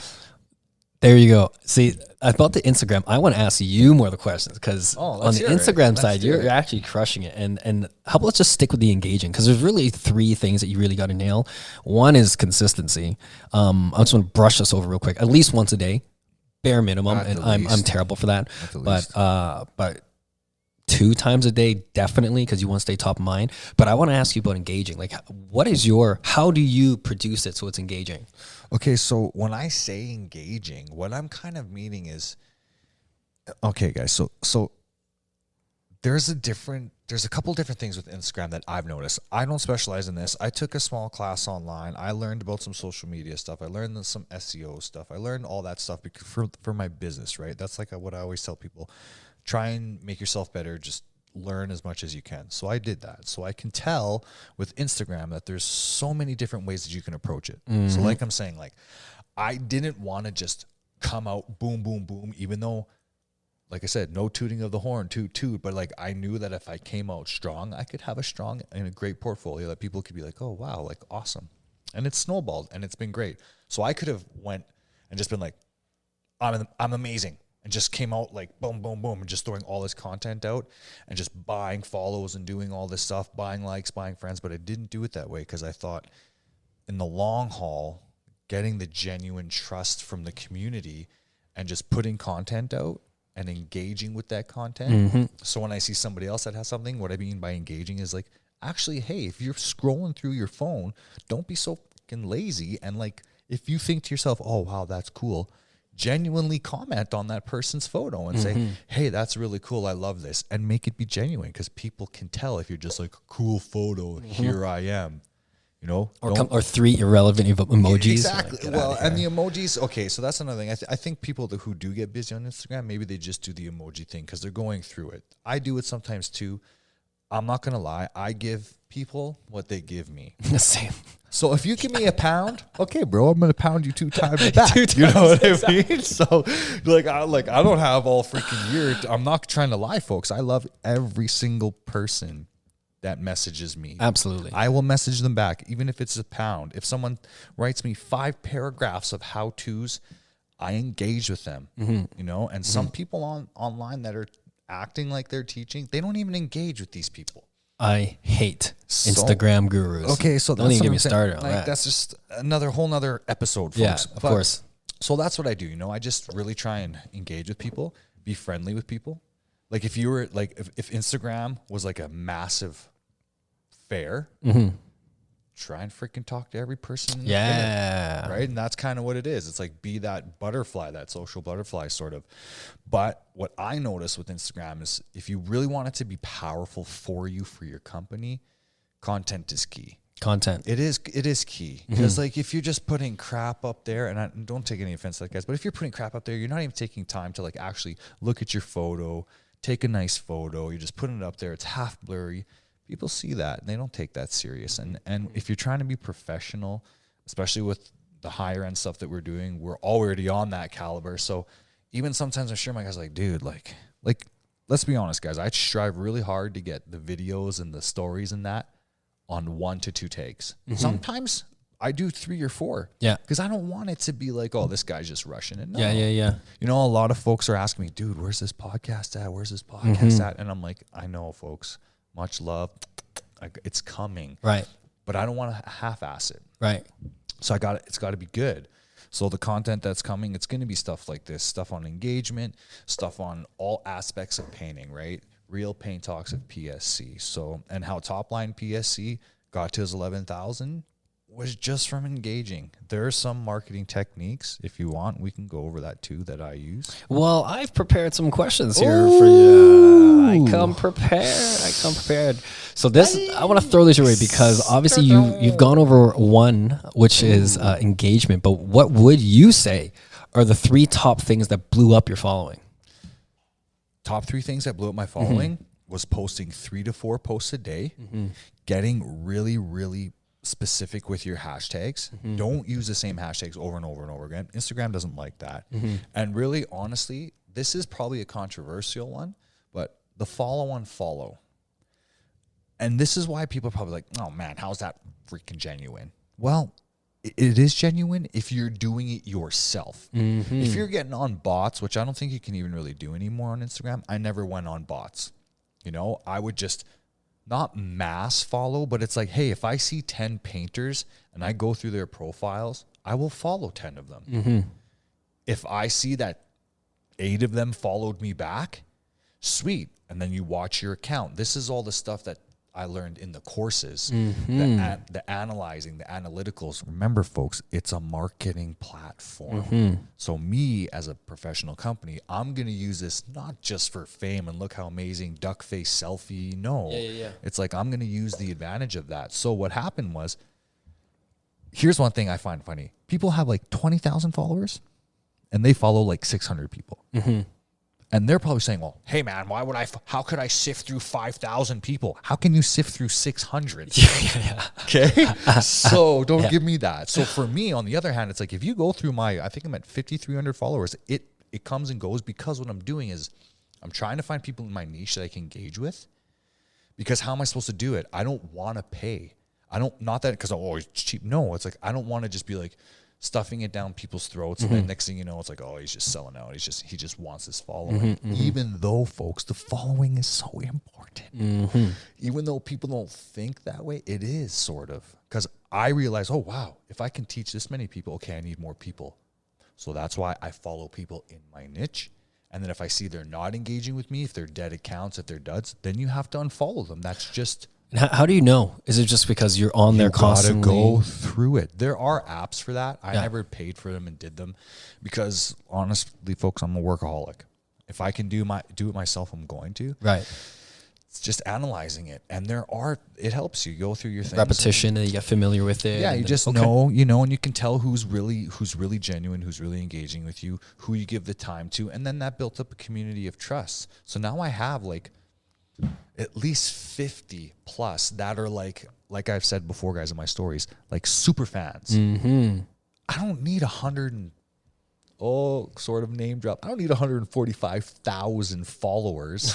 There you go. See, about the Instagram, I want to ask you more of the questions because on the Instagram side, you're actually crushing it. And how about let's just stick with the engaging, because there's really 3 things that you really got to nail. One is consistency. I just want to brush this over real quick. At least once a day, bare minimum, and I'm terrible for that. But 2 times a day, definitely, because you want to stay top of mind. But I want to ask you about engaging. Like, how do you produce it so it's engaging? Okay, so when I say engaging, what I'm kind of meaning is, okay, guys. So there's a couple different things with Instagram that I've noticed. I don't specialize in this. I took a small class online. I learned about some social media stuff. I learned some SEO stuff. I learned all that stuff because for my business, right? That's like what I always tell people. Try and make yourself better. Just learn as much as you can. So I did that. So I can tell with Instagram that there's so many different ways that you can approach it. Mm-hmm. So like I'm saying, like I didn't want to just come out boom, boom, boom, even though, like I said, no tooting of the horn, toot, but like I knew that if I came out strong, I could have a strong and a great portfolio that people could be like, oh wow, like awesome. And it's snowballed and it's been great. So I could have went and just been like, I'm amazing. And just came out like boom, boom, boom, and just throwing all this content out and just buying follows and doing all this stuff, buying likes, buying friends. But I didn't do it that way because I thought in the long haul, getting the genuine trust from the community and just putting content out and engaging with that content. Mm-hmm. So when I see somebody else that has something, what I mean by engaging is like, actually, hey, if you're scrolling through your phone, don't be so fucking lazy. And like, if you think to yourself, oh, wow, that's cool, genuinely comment on that person's photo and say, hey, that's really cool. I love this. And make it be genuine because people can tell if you're just like, cool photo, here I am, you know? Or 3 irrelevant emojis. Exactly. Like, well, and the emojis, okay, so that's another thing. I think people who do get busy on Instagram, maybe they just do the emoji thing because they're going through it. I do it sometimes too. I'm not going to lie. I give people what they give me. The same. So if you give me £1, okay, bro, I'm going to pound you 2 times back. 2 times, you know what I mean? So I don't have all freaking year. I'm not trying to lie, folks. I love every single person that messages me. Absolutely. I will message them back, even if it's £1. If someone writes me 5 paragraphs of how-tos, I engage with them, you know? And some people online that are acting like they're teaching, they don't even engage with these people. I hate Instagram gurus. Okay, so don't even get me started on that. That's just whole nother episode, folks. Yeah, of course. So that's what I do. You know, I just really try and engage with people, be friendly with people. Like if you were like, if Instagram was like a massive fair, try and freaking talk to every person in the fair, right? And that's kind of what it is. It's like be that butterfly, that social butterfly sort of. But what I notice with Instagram is if you really want it to be powerful for you, for your company, content is key. It is key. Because like if you're just putting crap up there, and I don't take any offense to that, guys, but if you're putting crap up there, you're not even taking time to like actually look at your photo, take a nice photo, you're just putting it up there, it's half blurry. People see that and they don't take that serious. And if you're trying to be professional, especially with the higher end stuff that we're doing, we're already on that caliber. So even sometimes I'm sure my guys are like, dude, like let's be honest, guys. I strive really hard to get the videos and the stories and that on 1 to 2 takes. Sometimes I do 3 or 4. Yeah. Because I don't want it to be like, oh, this guy's just rushing it. No. Yeah. You know, a lot of folks are asking me, dude, where's this podcast at? Where's this podcast at? And I'm like, I know, folks. Much love. It's coming. Right. But I don't want to half-ass it. Right. So it's got to be good. So the content that's coming, it's going to be stuff like this, stuff on engagement, stuff on all aspects of painting, right? Real paint talks of PSC. So, and how top line PSC got to his 11,000 was just from engaging. There are some marketing techniques. If you want, we can go over that too, that I use. Well, I've prepared some questions here for you. I come prepared. So this, I want to throw this your way because obviously you've gone over one, which is engagement. But what would you say are the 3 top things that blew up your following? top 3 things that blew up my following was posting 3 to 4 posts a day, getting really, really specific with your hashtags. Don't use the same hashtags over and over and over again. Instagram doesn't like that. And really, honestly, this is probably a controversial one, but the follow. And this is why people are probably like, oh man, how's that freaking genuine? Well, it is genuine if you're doing it yourself. If you're getting on bots, which I don't think you can even really do anymore on Instagram, I never went on bots. You know, I would just not mass follow, but it's like, hey, if I see 10 painters and I go through their profiles, I will follow 10 of them. If I see that 8 of them followed me back, sweet. And then you watch your account. This is all the stuff that I learned in the courses, the analyzing, the analyticals. Remember, folks, it's a marketing platform. So me as a professional company, I'm going to use this not just for fame and look how amazing duck face selfie. No, it's like I'm going to use the advantage of that. So what happened was, here's one thing I find funny. People have like 20,000 followers and they follow like 600 people. And they're probably saying, well, hey man, how could I sift through 5,000 people? How can you sift through 600? Okay. So don't give me that. So for me, on the other hand, it's like, if you go through I think I'm at 5,300 followers, it comes and goes, because what I'm doing is I'm trying to find people in my niche that I can engage with, because how am I supposed to do it? I don't want to pay. Not that because, oh, it's cheap. No, it's like, I don't want to just be like stuffing it down people's throats. And then next thing you know, it's like, oh, he's just selling out. He just wants this following. Even though, folks, the following is so important. Even though people don't think that way, it is sort of. Because I realize, oh, wow, if I can teach this many people, okay, I need more people. So that's why I follow people in my niche. And then if I see they're not engaging with me, if they're dead accounts, if they're duds, then you have to unfollow them. That's just... And how do you know? Is it just because you're on there constantly? You gotta go through it. There are apps for that. I never paid for them and did them because, honestly, folks, I'm a workaholic. If I can do it myself, I'm going to. Right. It's just analyzing it, and it helps you go through your things. Repetition, and you get familiar with it. Yeah, you just know, and you can tell who's really genuine, who's really engaging with you, who you give the time to, and then that built up a community of trust. So now I have like at least 50 plus that are like I've said before, guys, in my stories, like super fans. I don't need 100 sort of name drop. I don't need 145,000 followers,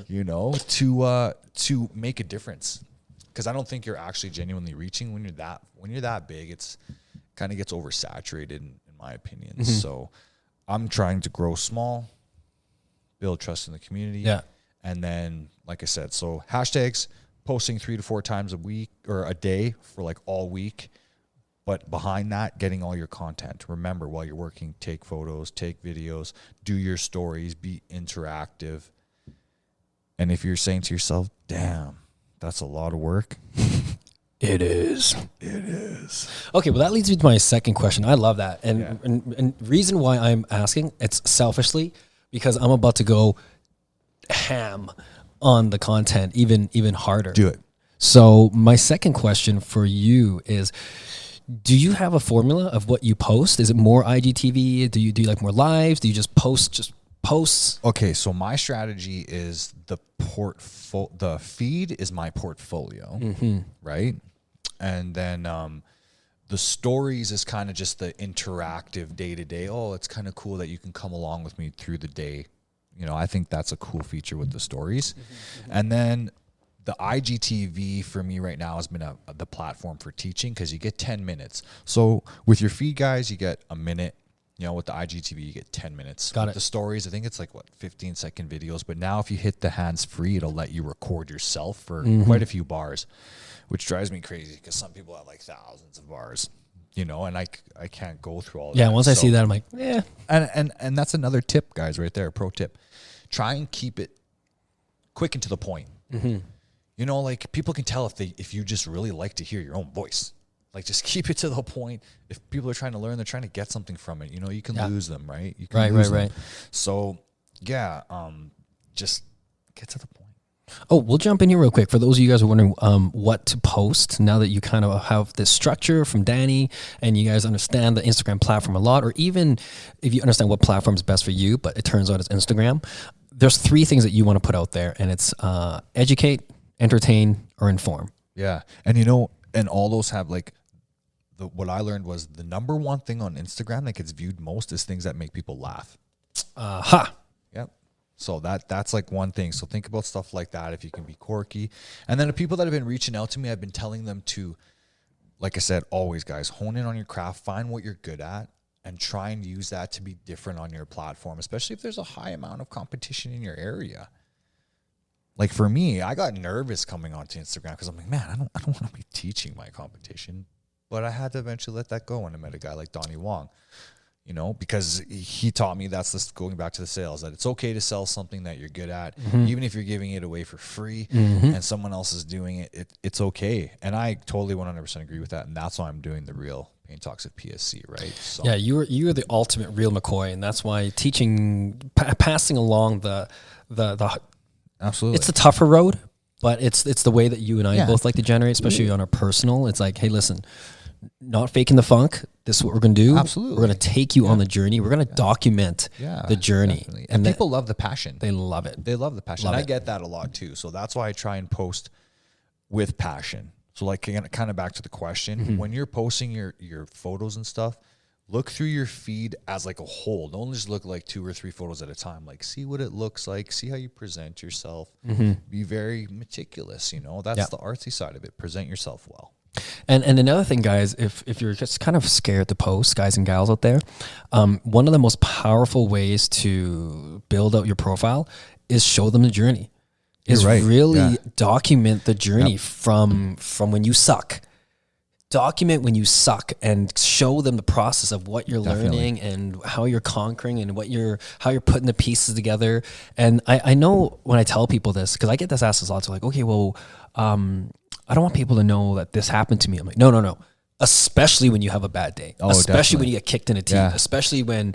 to make a difference. Because I don't think you're actually genuinely reaching when you're that big. It's kind of gets oversaturated, in my opinion. So I'm trying to grow small, build trust in the community. Yeah. And then, like I said, so hashtags, posting 3 to 4 times a week or a day for like all week. But behind that, getting all your content. Remember, while you're working, take photos, take videos, do your stories, be interactive. And if you're saying to yourself, damn, that's a lot of work. It is. It is. Okay, well, that leads me to my second question. I love that. And reason why I'm asking, it's selfishly, because I'm about to go ham on the content even harder. Do it. So my second question for you is, do you have a formula of what you post? Is it more IGTV? Do you like more lives? Do you just post posts? Okay, so my strategy is the feed is my portfolio, right? And then the stories is kind of just the interactive day-to-day. Oh, it's kind of cool that you can come along with me through the day. I think that's a cool feature with the stories. And then the IGTV for me right now has been the platform for teaching, because you get 10 minutes. So with your feed, guys, you get a minute. With the IGTV, you get 10 minutes. Got with it. The stories, I think it's like 15-second videos. But now if you hit the hands-free, it'll let you record yourself for quite a few bars, which drives me crazy because some people have like thousands of bars. And I can't go through all that. Yeah, once I see that, I'm like, yeah. And that's another tip, guys, right there, pro tip. Try and keep it quick and to the point. Like people can tell if you just really like to hear your own voice. Like just keep it to the point. If people are trying to learn, they're trying to get something from it. You can lose them, right? You can lose them. So yeah, just get to the point. Oh, we'll jump in here real quick. For those of you guys who are wondering what to post, now that you kind of have this structure from Danny and you guys understand the Instagram platform a lot, or even if you understand what platform is best for you, but it turns out it's Instagram, there's three things that you want to put out there, and it's educate, entertain, or inform. Yeah. And you know, and all those have like what I learned was the number one thing on Instagram that gets viewed most is things that make people laugh. Yep. So that's like one thing. So think about stuff like that if you can be quirky. And then the people that have been reaching out to me, I've been telling them to, like I said, always guys, hone in on your craft, find what you're good at, and try and use that to be different on your platform, especially if there's a high amount of competition in your area. Like for me, I got nervous coming onto Instagram because I'm like, man, I don't want to be teaching my competition. But I had to eventually let that go when I met a guy like Donny Wong, you know, because he taught me that's this going back to the sales, that it's okay to sell something that you're good at, even if you're giving it away for free and someone else is doing it, it's okay. And I totally 100% agree with that. And that's why I'm doing the real Pain Talks at PSC, right? So. Yeah, you're the ultimate real McCoy, and that's why teaching, passing along the Absolutely, it's a tougher road, but it's the way that you and I both like to generate, especially on our personal. It's like, hey, listen, not faking the funk. This is what we're going to do. Absolutely. We're going to take you on the journey. We're going to document the journey. Definitely. And people love the passion. They love it. They love the passion. I get that a lot too. So that's why I try and post with passion. So like kind of back to the question, when you're posting your photos and stuff, look through your feed as like a whole. Don't just look like 2 or 3 photos at a time. Like see what it looks like, see how you present yourself. Be very meticulous, you know. That's the artsy side of it. Present yourself well. And another thing, guys, if you're just kind of scared to post, guys and gals out there, one of the most powerful ways to build out your profile is show them the journey. Really document the journey from when you suck. Document when you suck and show them the process of what you're learning and how you're conquering and how you're putting the pieces together. And I know when I tell people this, because I get this asked a lot, so like, okay, well, I don't want people to know that this happened to me. I'm like, no. Especially when you have a bad day. Especially when you get kicked in a teeth. Especially when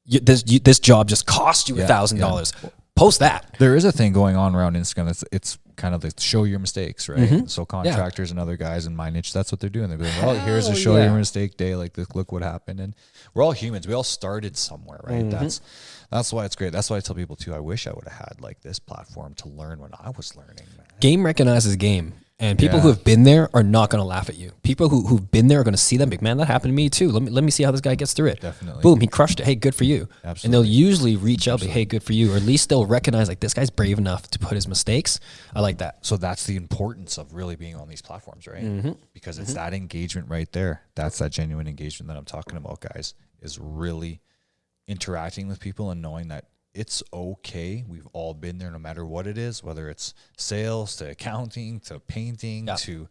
this job just cost you $1,000. Post that. There is a thing going on around Instagram. It's kind of like show your mistakes, right? So contractors and other guys in my niche, that's what they're doing. They're like, well, here's a show your mistake day. Like, look what happened. And we're all humans. We all started somewhere, right? That's why it's great. That's why I tell people too, I wish I would have had like this platform to learn when I was learning, man. Game recognizes game. And people who have been there are not going to laugh at you. People who've been there are going to see them. Like, man, that happened to me too. Let me see how this guy gets through it. Definitely. Boom, he crushed it. Hey, good for you. Absolutely. And they'll usually reach out, like, hey, good for you. Or at least they'll recognize, like, this guy's brave enough to put his mistakes. I like that. So that's the importance of really being on these platforms, right? Because it's that engagement right there. That's that genuine engagement that I'm talking about, guys, is really interacting with people and knowing that it's okay. We've all been there no matter what it is, whether it's sales to accounting to painting to,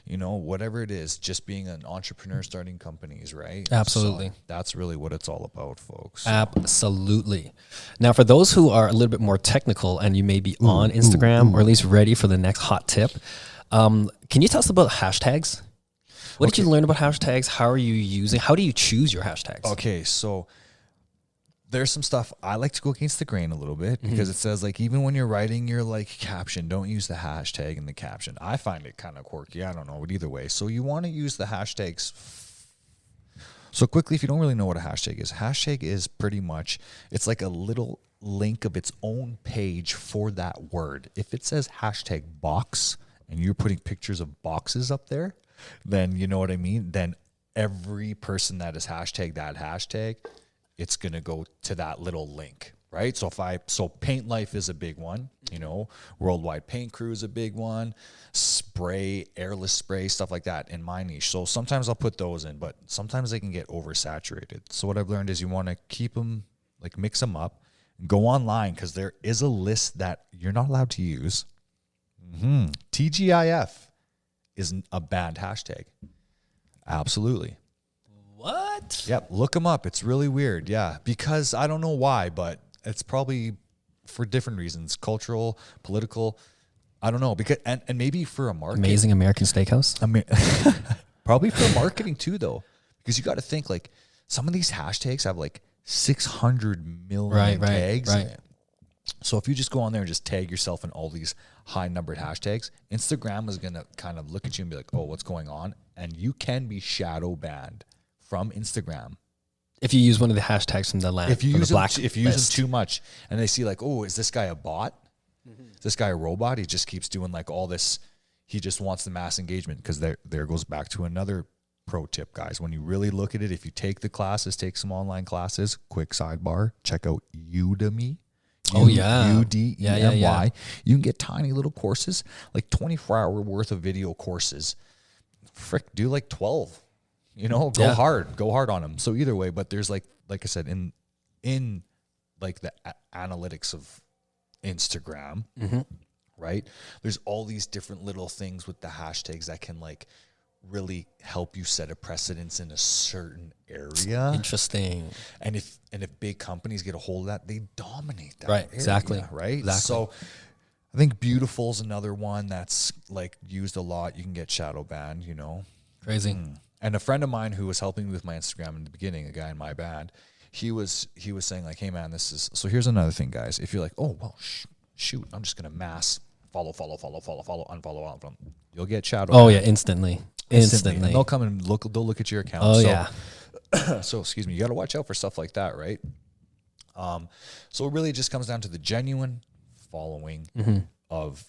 you know, whatever it is, just being an entrepreneur starting companies, right? Absolutely. So that's really what it's all about, folks. Absolutely. Now, for those who are a little bit more technical and you may be on Instagram or at least ready for the next hot tip, can you tell us about hashtags? What did you learn about hashtags? How do you choose your hashtags? Okay, so there's some stuff I like to go against the grain a little bit because it says, like, even when you're writing your like caption, don't use the hashtag in the caption. I find it kind of quirky. I don't know, but either way. So you want to use the hashtags. So quickly, if you don't really know what a hashtag is pretty much, it's like a little link of its own page for that word. If it says hashtag box and you're putting pictures of boxes up there, then you know what I mean? Then every person that is hashtag that hashtag, it's going to go to that little link, right? So Paint Life is a big one, you know, Worldwide Paint Crew is a big one, spray, airless spray, stuff like that in my niche. So sometimes I'll put those in, but sometimes they can get oversaturated. So what I've learned is you want to keep them, like mix them up, go online because there is a list that you're not allowed to use. TGIF is a banned hashtag. Absolutely. What? Yep, look them up. It's really weird. Yeah, because I don't know why, but it's probably for different reasons, cultural, political. I don't know, because and maybe for a market. Amazing American Steakhouse. I mean, probably for marketing too, though, because you got to think like some of these hashtags have like 600 million tags. Right. So if you just go on there and just tag yourself in all these high numbered hashtags, Instagram is gonna kind of look at you and be like, "Oh, what's going on?" And you can be shadow banned from Instagram If you use one of the hashtags from the land, if you use black them, if you use list. them too much, and they see like, oh, is this guy a bot? Is this guy a robot? He just keeps doing like all this. He just wants the mass engagement, because there goes back to another pro tip, guys. When you really look at it, if you take the classes, take some online classes, quick sidebar, check out Udemy. Oh, yeah. Udemy. Yeah. You can get tiny little courses, like 24-hour worth of video courses. Frick, do like 12. Go hard on them. So either way, but there's like I said, in like the analytics of Instagram, right? There's all these different little things with the hashtags that can like really help you set a precedence in a certain area. Interesting. And if big companies get a hold of that, they dominate that. Right. area, Exactly. Right. Exactly. So I think beautiful is another one that's like used a lot. You can get shadow banned, Crazy. And a friend of mine who was helping me with my Instagram in the beginning, a guy in my band, he was saying like, hey man, so here's another thing, guys. If you're like, oh, well, shoot, I'm just going to mass follow, unfollow. You'll get shadow. Oh yeah. Instantly. And they'll come and they'll look at your account. Oh yeah. So excuse me, you got to watch out for stuff like that, right? So it really just comes down to the genuine following of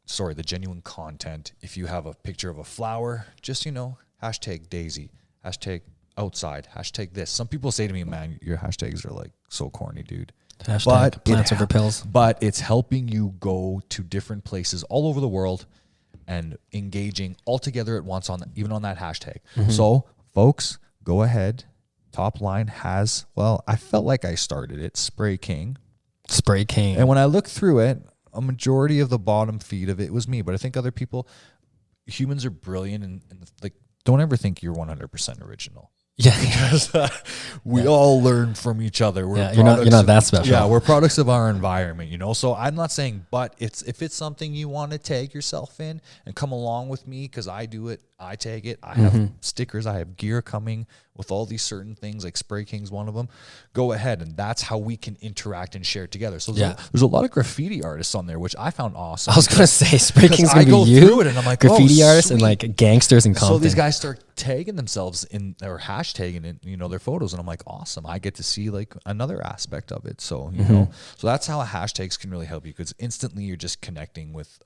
the genuine content. If you have a picture of a flower, just hashtag Daisy, hashtag outside, hashtag this. Some people say to me, man, your hashtags are like so corny, dude. Hashtag plants over pills. But it's helping you go to different places all over the world and engaging all together at once even on that hashtag. So folks, go ahead. Top line has, I felt like I started it, Spray King. And when I looked through it, a majority of the bottom feed of it was me. But I think other people, humans are brilliant, and like, don't ever think you're 100% original. Yeah. Because we all learn from each other. You're not that special. Yeah, we're products of our environment, So I'm not saying, but if it's something you want to tag yourself in and come along with me, because I do it, I tag it. I have stickers, I have gear coming with all these certain things, like Spray King's one of them. Go ahead, and that's how we can interact and share together. So there's a lot of graffiti artists on there, which I found awesome. I was gonna say Spray King's gonna be you, it and I'm like, graffiti artists and like gangsters in Compton. So these guys start tagging themselves in or hashtagging it, their photos, and I'm like, awesome. I get to see like another aspect of it. So so that's how hashtags can really help you, because instantly you're just connecting with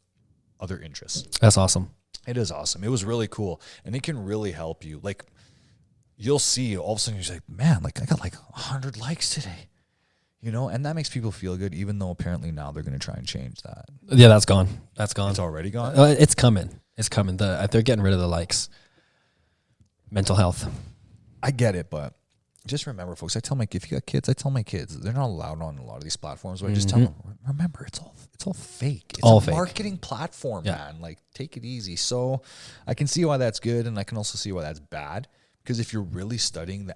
other interests. That's awesome. It is awesome. It was really cool, and it can really help you. Like, you'll see all of a sudden you're like, man, like I got like 100 likes today, and that makes people feel good, even though apparently now they're going to try and change that. Yeah, that's gone. It's already gone. It's coming. They're getting rid of the likes. Mental health. I get it, but just remember, folks, if you got kids, I tell my kids they're not allowed on a lot of these platforms, but I just tell them, remember, it's all fake. It's all a fake. marketing platform, man. Like, take it easy. So I can see why that's good, and I can also see why that's bad, because if you're really studying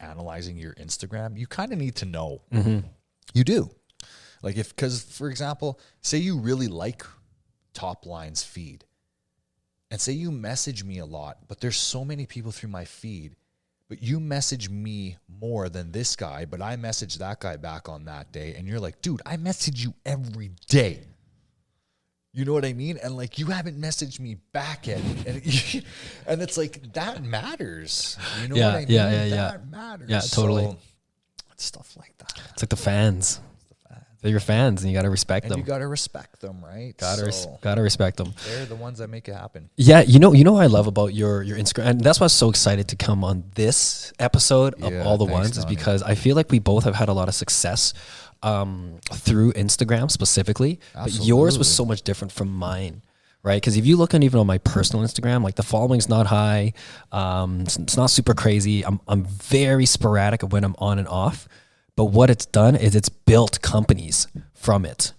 analyzing your Instagram, you kind of need to know. You do. Like, because for example, say you really like Top Line's feed, and say you message me a lot, but there's so many people through my feed, but you message me more than this guy, but I message that guy back on that day, and you're like, dude, I message you every day. You know what I mean? And like, you haven't messaged me back yet. And it's like, that matters. You know what I mean? That matters. Yeah, totally. So, it's stuff like that. It's like the fans. They're your fans, and you got to respect them. You got to respect them, right? Got to respect them. They're the ones that make it happen. Yeah, you know what I love about your Instagram, and that's why I was so excited to come on this episode of all the ones, Donny. Is because I feel like we both have had a lot of success through Instagram specifically. Absolutely. But yours was so much different from mine. Right, because if you look even on my personal Instagram, like the following's not high, it's not super crazy. I'm very sporadic of when I'm on and off. But what it's done is it's built companies from it.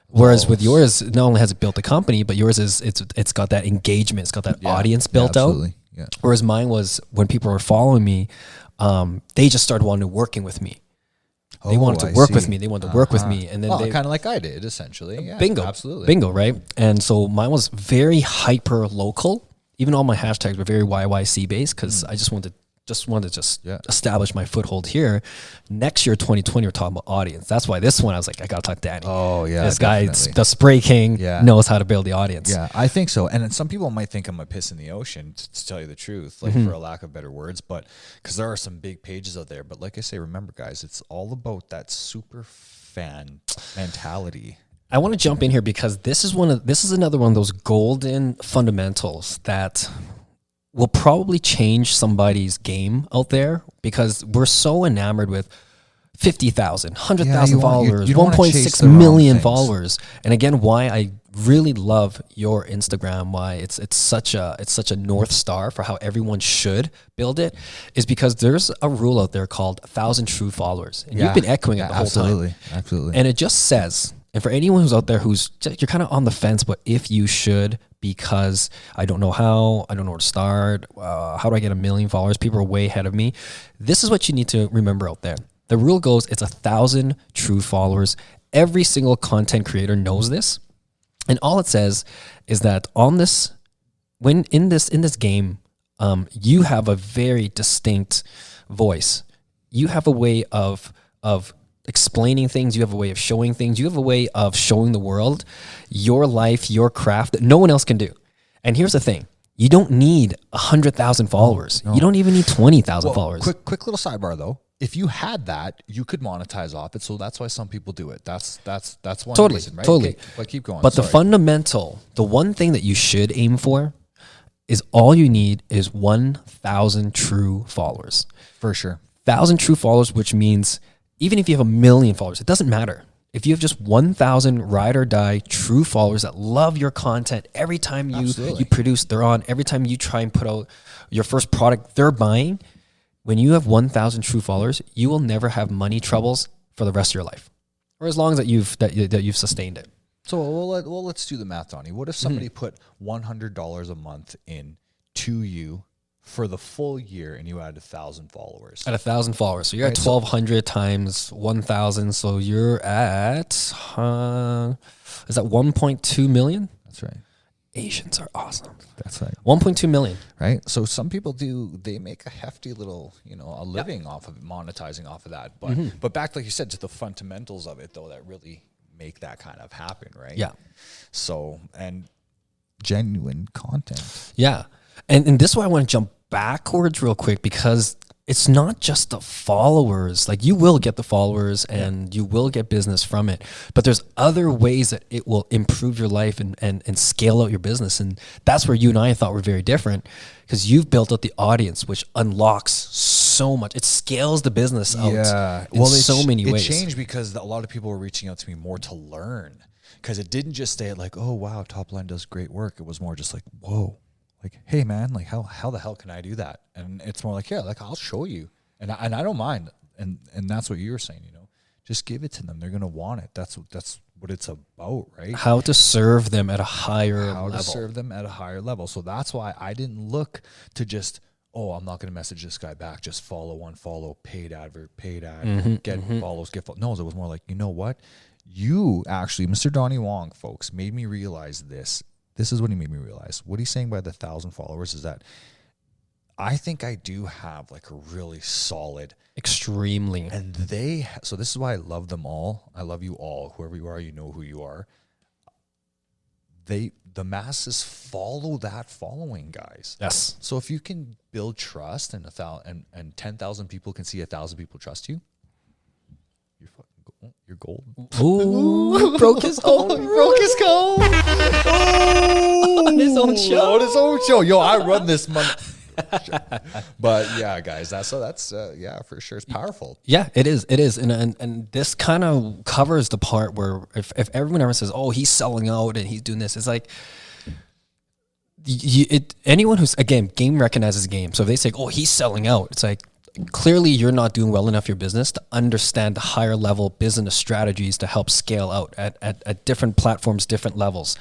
Whereas with yours, not only has it built a company, but yours is it's got that engagement, it's got that audience built out. Yeah. Whereas mine was, when people were following me, they just started wanting to working with me. They wanted to work with me. They wanted to work with me, and then they kind of like I did, essentially. Yeah, bingo, absolutely, bingo, right? And so mine was very hyper local. Even all my hashtags were very YYC based, because I just wanted just wanted to Yeah. establish my foothold here. Next year, 2020, we're talking about audience. That's why this one I was like, I gotta talk to Danny. Oh yeah, This guy, definitely. the Spray King, Yeah. knows how to build the audience. Yeah, I think so. And then some people might think I'm a piss in the ocean, to tell you the truth, like for a lack of better words. But because there are some big pages out there. But like I say, remember, guys, it's all about that super fan mentality. I want to jump in here because this is another one of those golden fundamentals that will probably change somebody's game out there, because we're so enamored with 50,000, 100,000 followers, you don't wanna chase 1.6 the wrong million things. followers. And again, why I really love your Instagram, why it's such a North Star for how everyone should build it, is because there's a rule out there called 1,000 true followers. And you've been echoing it the whole time. Absolutely. And it just says, and for anyone who's out there you're kind of on the fence, but if you should, because I don't know how, I don't know where to start, how do I get 1 million followers? People are way ahead of me. This is what you need to remember out there. The rule goes, it's 1,000 true followers. Every single content creator knows this. And all it says is that in this game, you have a very distinct voice. You have a way of explaining things. You have a way of showing things. You have a way of showing the world your life, your craft that no one else can do. And here's the thing. You don't need 100,000 followers. No. You don't even need 20,000 followers. Quick little sidebar though. If you had that, you could monetize off it. So that's why some people do it. That's one reason, right? Totally. Okay, but keep going. But the one thing that you should aim for is all you need is 1,000 true followers. For sure. 1,000 true followers, which means even if you have 1 million followers, it doesn't matter. If you have just 1,000 ride or die true followers that love your content, every time you produce, they're on. Every time you try and put out your first product, they're buying. When you have 1,000 true followers, you will never have money troubles for the rest of your life, or as long as you've sustained it. So let's do the math, Donnie. What if somebody put $100 a month in to you for the full year, and you had 1,000 followers? At 1,000 followers, so you're at 1,200 times 1,000. So you're at is that 1.2 million? That's right. Asians are awesome. That's right. 1.2 million. Right. So some people they make a hefty little, a living off of monetizing off of that. But back, like you said, to the fundamentals of it though, that really make that kind of happen. Right. Yeah. So, and genuine content. Yeah. And this is why I want to jump backwards real quick, because it's not just the followers. Like, you will get the followers and you will get business from it, but there's other ways that it will improve your life and scale out your business. And that's where you and I thought were very different, because you've built out the audience, which unlocks so much. It scales the business out in so many ways. It changed because a lot of people were reaching out to me more to learn, because it didn't just stay at like, oh, wow, Topline does great work. It was more just like, whoa. Like, hey man, like how the hell can I do that? And it's more like, yeah, like I'll show you, and I don't mind. And that's what you were saying, just give it to them. They're gonna want it. That's what it's about, right? How to serve them at a higher level. How to serve them at a higher level. So that's why I didn't look to just, I'm not gonna message this guy back. Just follow, unfollow, paid ad, get follows, get follows. No, it was more like, you know what? You actually, Mr. Donny Wong, folks, made me realize this. This is what he made me realize. What he's saying by the 1,000 followers is that I think I do have like a really solid, extremely, and so this is why I love them all. I love you all, whoever you are, you know who you are. The masses follow that following, guys. Yes. So if you can build trust and 10,000 people can see 1,000 people trust you, you're gold. Ooh, broke his own. He broke his code. On his own show. On his own show. Yo, I run this month. But yeah, guys, that's for sure. It's powerful. Yeah, it is. It is. And this kind of covers the part where if everyone ever says, oh, he's selling out and he's doing this, it's like, anyone who's, again, game recognizes game. So if they say, oh, he's selling out, it's like, clearly you're not doing well enough your business to understand the higher level business strategies to help scale out at different platforms, different levels.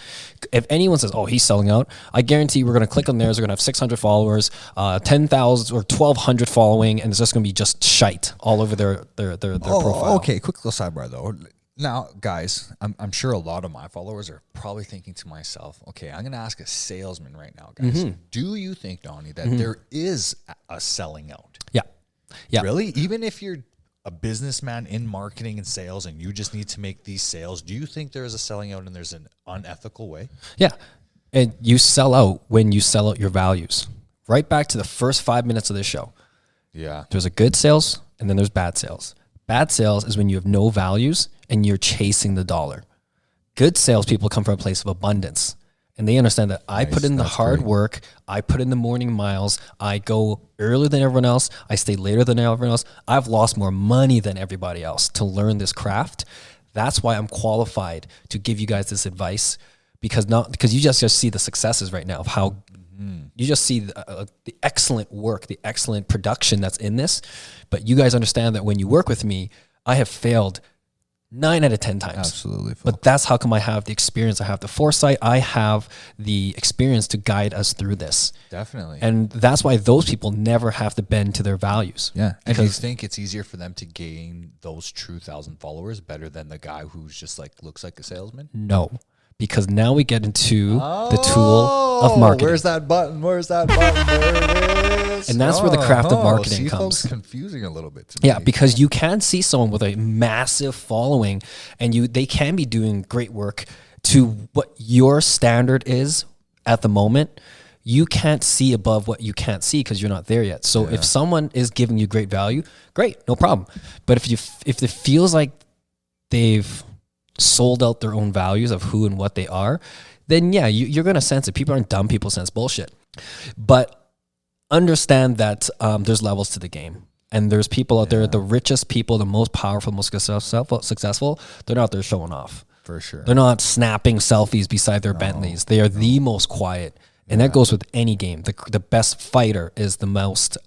If anyone says, oh, he's selling out, I guarantee we're going to click on theirs. We're going to have 600 followers, 10,000 or 1,200 following, and it's just going to be just shite all over their profile. Okay, quick little sidebar though. Now, guys, I'm sure a lot of my followers are probably thinking to myself, okay, I'm going to ask a salesman right now, guys. Do you think, Donny, that there is a selling out? Yeah. Yeah. Really? Even if you're a businessman in marketing and sales and you just need to make these sales, do you think there is a selling out and there's an unethical way? Yeah. And you sell out when you sell out your values. Right back to the first 5 minutes of this show. Yeah. There's a good sales and then there's bad sales. Bad sales is when you have no values and you're chasing the dollar. Good salespeople come from a place of abundance. And they understand that I put in the hard work. I put in the morning miles. I go earlier than everyone else. I stay later than everyone else. I've lost more money than everybody else to learn this craft. That's why I'm qualified to give you guys this advice, because you just see the successes right now of how you just see the excellent work, the excellent production that's in this. But you guys understand that when you work with me, I have failed 9 out of 10 times. Absolutely. But that's how come I have the experience. I have the foresight. I have the experience to guide us through this. Definitely. And that's why those people never have to bend to their values. Yeah. And do you think it's easier for them to gain those true 1,000 followers better than the guy who's just like looks like a salesman? No. Because now we get into the tool of marketing. Where's that button? Where's that button? There it is. And that's where the craft of marketing comes. Folks, confusing a little bit to me. Yeah, because you can see someone with a massive following and they can be doing great work to what your standard is at the moment. You can't see above what you can't see because you're not there yet. So if someone is giving you great value, great, no problem. But if it feels like they've sold out their own values of who and what they are, then yeah, you're going to sense it. People aren't dumb. People sense bullshit. But understand that there's levels to the game. And there's people out there, the richest people, the most powerful, most successful, they're not there showing off. For sure. They're not snapping selfies beside their Bentleys. They are the most quiet. And that goes with any game. The best fighter is the most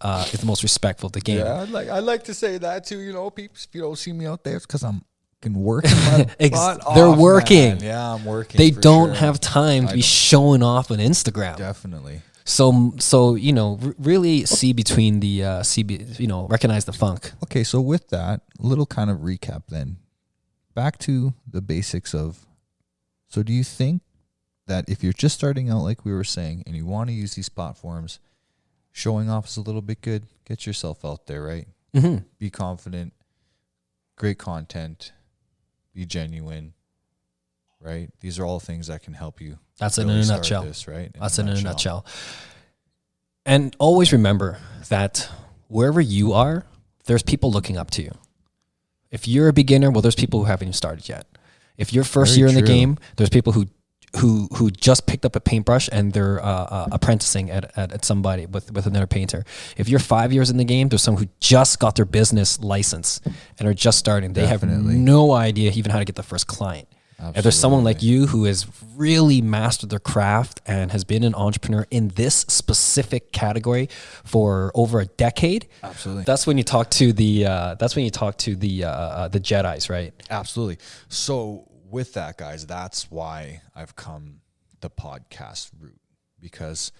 respectful of the game. Yeah, I like to say that too. You know, peeps, if you don't see me out there, it's because I'm working my butt off, they're working. Man. Yeah, I'm working. They don't have time to be showing off on Instagram. Definitely. So really see between the recognize the funk. Okay, so with that little kind of recap, then back to the basics of. So do you think that if you're just starting out, like we were saying, and you want to use these platforms, showing off is a little bit good, get yourself out there, right? Mm-hmm. Be confident, great content, be genuine, right? These are all things that can help you. That's it in a nutshell. This, right? That's it in a nutshell. And always remember that wherever you are, there's people looking up to you. If you're a beginner, well, there's people who haven't even started yet. If you're first year in the game, there's people who just picked up a paintbrush and they're apprenticing at somebody with another painter. If you're 5 years in the game, there's someone who just got their business license and are just starting. They have no idea even how to get the first client. Absolutely. And there's someone like you who has really mastered their craft and has been an entrepreneur in this specific category for over a decade. Absolutely. That's when you talk to the Jedis, right? Absolutely. So with that, guys, that's why I've come the podcast route, because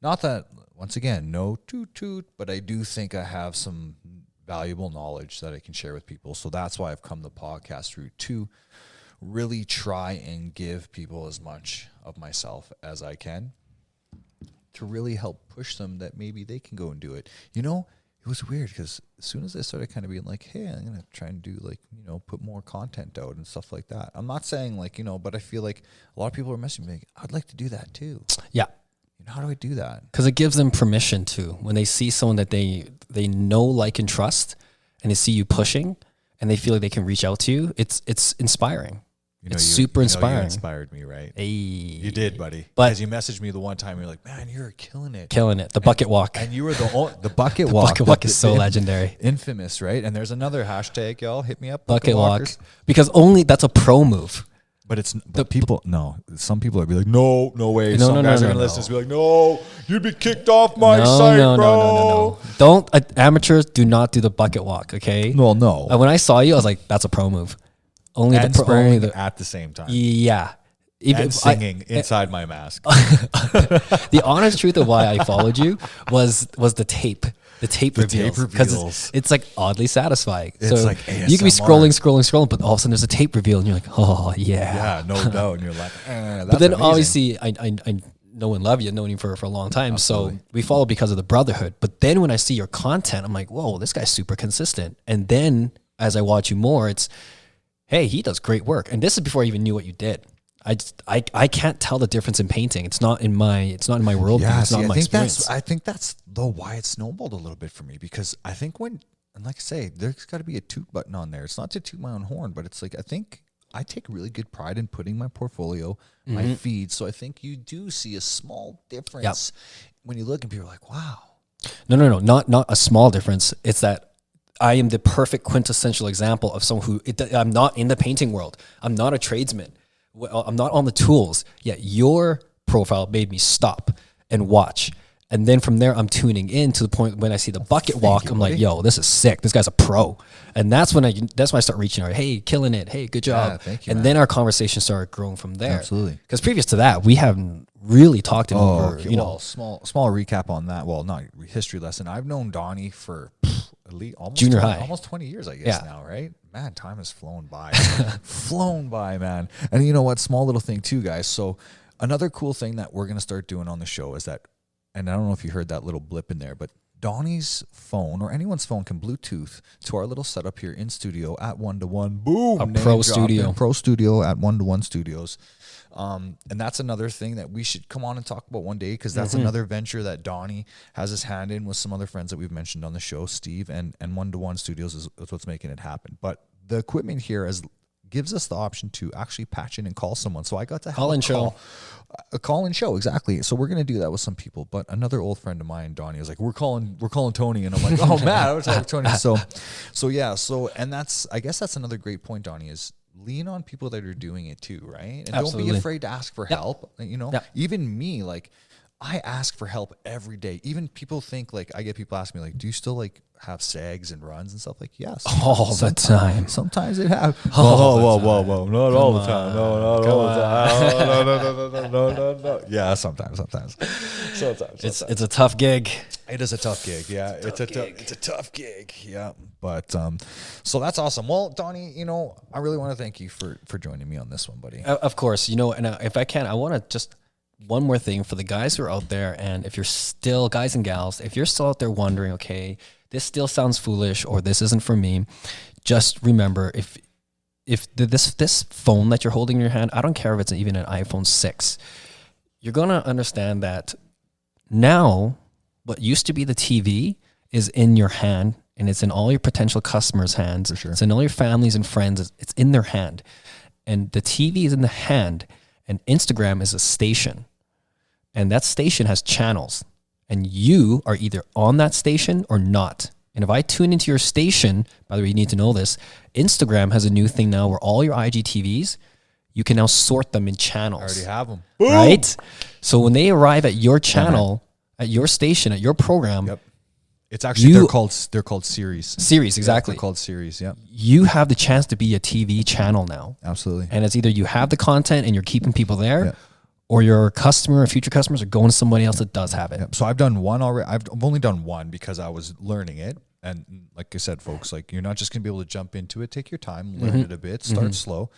not that, once again, no toot, but I do think I have some valuable knowledge that I can share with people. So that's why I've come the podcast route to really try and give people as much of myself as I can to really help push them that maybe they can go and do it. You know, it was weird because as soon as I started kind of being like, hey, I'm going to try and do put more content out and stuff like that. I'm not saying but I feel like a lot of people are messaging me like, I'd like to do that too. Yeah. How do I do that? Because it gives them permission to, when they see someone that they know, like, and trust, and they see you pushing and they feel like they can reach out to you. It's inspiring. It's super inspiring. You inspired me, right? Hey. You did, buddy. But because you messaged me the one time, you're like, man, you're killing it. The bucket walk. And you were the bucket the walk. Bucket walk is so legendary. Infamous, right? And there's another hashtag, y'all. Hit me up. Bucket walk. Because that's a pro move. But some people would be like, no way. Some guys are going to listen to be like, no, you'd be kicked off my site, bro. No. Don't, amateurs do not do the bucket walk, okay? Well, no. When I saw you, I was like, that's a pro move. Only at the same time. Yeah. And singing inside my mask. The honest truth of why I followed you was the tape. The tape The reveals. tape Because reveals. it's like oddly satisfying. It's so like you can be ASMR. scrolling, but all of a sudden there's a tape reveal and you're like, oh yeah. Yeah, no doubt. And you're like, that's But then amazing. obviously I know and love you, known you for a long time. Absolutely. So we follow because of the brotherhood. But then when I see your content, I'm like, whoa, this guy's super consistent. And then as I watch you more, it's, hey, he does great work. And this is before I even knew what you did. I can't tell the difference in painting. It's not in my world. Yeah, It's not see, in my experience. I think that's though why it snowballed a little bit for me, because I think and like I say, there's got to be a toot button on there. It's not to toot my own horn, but it's like I think I take really good pride in putting my portfolio, my feed. So I think you do see a small difference when you look and people are like, wow. No, not a small difference. It's that I am the perfect quintessential example of someone who I'm not in the painting world. I'm not a tradesman. I'm not on the tools. Yet your profile made me stop and watch. And then from there, I'm tuning in to the point when I see the bucket walk, I'm like, yo, this is sick. This guy's a pro. And that's when I start reaching out. Hey, killing it. Hey, good job. Yeah, thank you, and man. then our conversation started growing from there. Absolutely. Because previous to that, we haven't really talked in over, Okay, small recap on that. Well, not history lesson. I've known Donnie for at least Junior high. almost 20 years, I guess now, right? Man, time has flown by, flown by, man. And you know what? Small little thing too, guys. So another cool thing that we're gonna start doing on the show is that, and I don't know if you heard that little blip in there, but Donnie's phone or anyone's phone can Bluetooth to our little setup here in studio at 1-to-1. Boom, A name pro drop studio. there. Pro studio at 1-to-1 Studios. And that's another thing that we should come on and talk about one day, because that's another venture that Donnie has his hand in with some other friends that we've mentioned on the show, Steve, and 1-to-1 Studios is what's making it happen. But the equipment here gives us the option to actually patch in and call someone. So I got to have a call-in show, exactly. So we're gonna do that with some people. But another old friend of mine, Donnie, was like, "We're calling Tony," and I'm like, "Oh man, I was talking to Tony." And I guess that's another great point, Donnie, is lean on people that are doing it too, right? And Absolutely. don't be afraid to ask for help. You know, even me, like, I ask for help every day. Even people think, like, I get people ask me, like, do you still like have sags and runs and stuff? Like, yes, all the time. Sometimes it happens. Whoa, Not all the time. No, not all the time. No. Yeah, sometimes. It's a tough gig. It is a tough gig. Yeah, it's a tough gig. Yeah, but so that's awesome. Well, Donnie, you know, I really want to thank you for joining me on this one, buddy. Of course, you know, and if I can, I want to just one more thing for the guys who are out there, and if you're still, guys and gals, if you're still out there wondering, okay, this still sounds foolish or this isn't for me, just remember, if this phone that you're holding in your hand, I don't care if it's even an iPhone 6, you're going to understand that now what used to be the TV is in your hand, and it's in all your potential customers' hands. For sure. It's in all your families and friends. It's in their hand. And the TV is in the hand, and Instagram is a station. And that station has channels. And you are either on that station or not. And if I tune into your station, by the way, you need to know this, Instagram has a new thing now where all your IGTVs, you can now sort them in channels. I already have them. Right? So when they arrive at your channel, at your station, at your program, Yep. It's actually they're called series. Series, exactly. They're called series. Yep. You have the chance to be a TV channel now. Absolutely. And it's either you have the content and you're keeping people there, Yep. or your customer or future customers are going to somebody else that does have it. Yep. So I've done one already. I've only done one because I was learning it. And like I said, folks, like, you're not just going to be able to jump into it. Take your time, learn it a bit, start slow.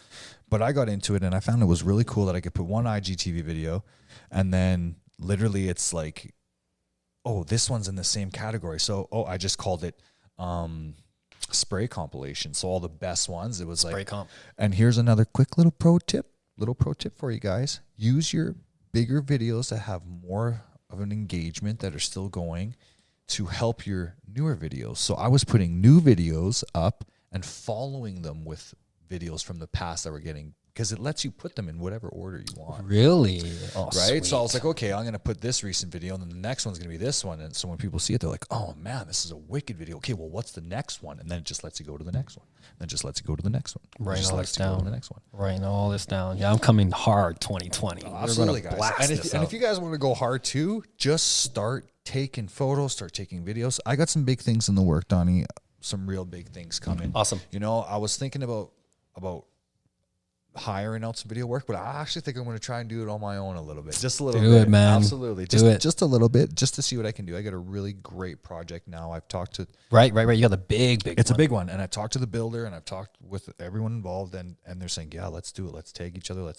But I got into it and I found it was really cool that I could put one IGTV video and then literally it's like, oh, this one's in the same category. So, I just called it spray compilation. So all the best ones, it was Spray like, comp. And here's another quick little pro tip for you guys. Use your bigger videos that have more of an engagement that are still going to help your newer videos. So I was putting new videos up and following them with videos from the past that were getting, because it lets you put them in whatever order you want. Really? Oh, Right? sweet. So I was like, okay, I'm going to put this recent video and then the next one's going to be this one. And so when people see it, they're like, oh man, this is a wicked video. Okay, well, what's the next one? And then it just lets you go to the next one. Then just lets you go to the next one. Writing all this down. The next one. Writing all this down. Yeah, I'm coming hard 2020. Absolutely, We're gonna guys. blast And this if out. you guys want to go hard too, just start taking photos, start taking videos. I got some big things in the work, Donnie. Some real big things coming. Awesome. You know, I was thinking about hiring out some video work, but I actually think I'm going to try and do it on my own a little bit, just a little Do bit. it, man. Absolutely, Do it. just a little bit, just to see what I can do. I got a really great project now. I've talked to Right. You got the big. it's one. a big one, and I talked to the builder, and I've talked with everyone involved, and they're saying, yeah, let's do it. Let's tag each other.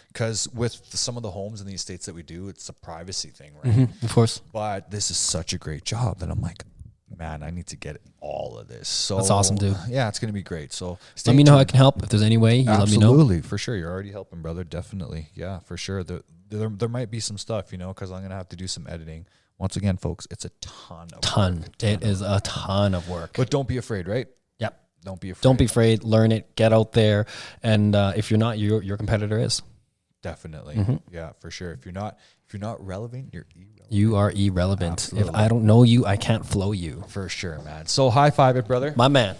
Because with some of the homes in the estates that we do, it's a privacy thing, right? Of course. But this is such a great job that I'm like, man, I need to get all of this. So That's awesome, dude. Yeah, it's going to be great. So Let me know how I can help. If there's any way, you let me know. Absolutely, for sure. You're already helping, brother. Definitely. Yeah, for sure. There might be some stuff, because I'm going to have to do some editing. Once again, folks, it's a ton of work. It is a ton of work. But don't be afraid, right? Yep. Don't be afraid. Don't be afraid. Learn it. Get out there. And if you're not, your competitor is. Definitely. Yeah, for sure. If you're not relevant, you're irrelevant. You are irrelevant. Absolutely. If I don't know you, I can't flow you. For sure, man. So high five it, brother. My man.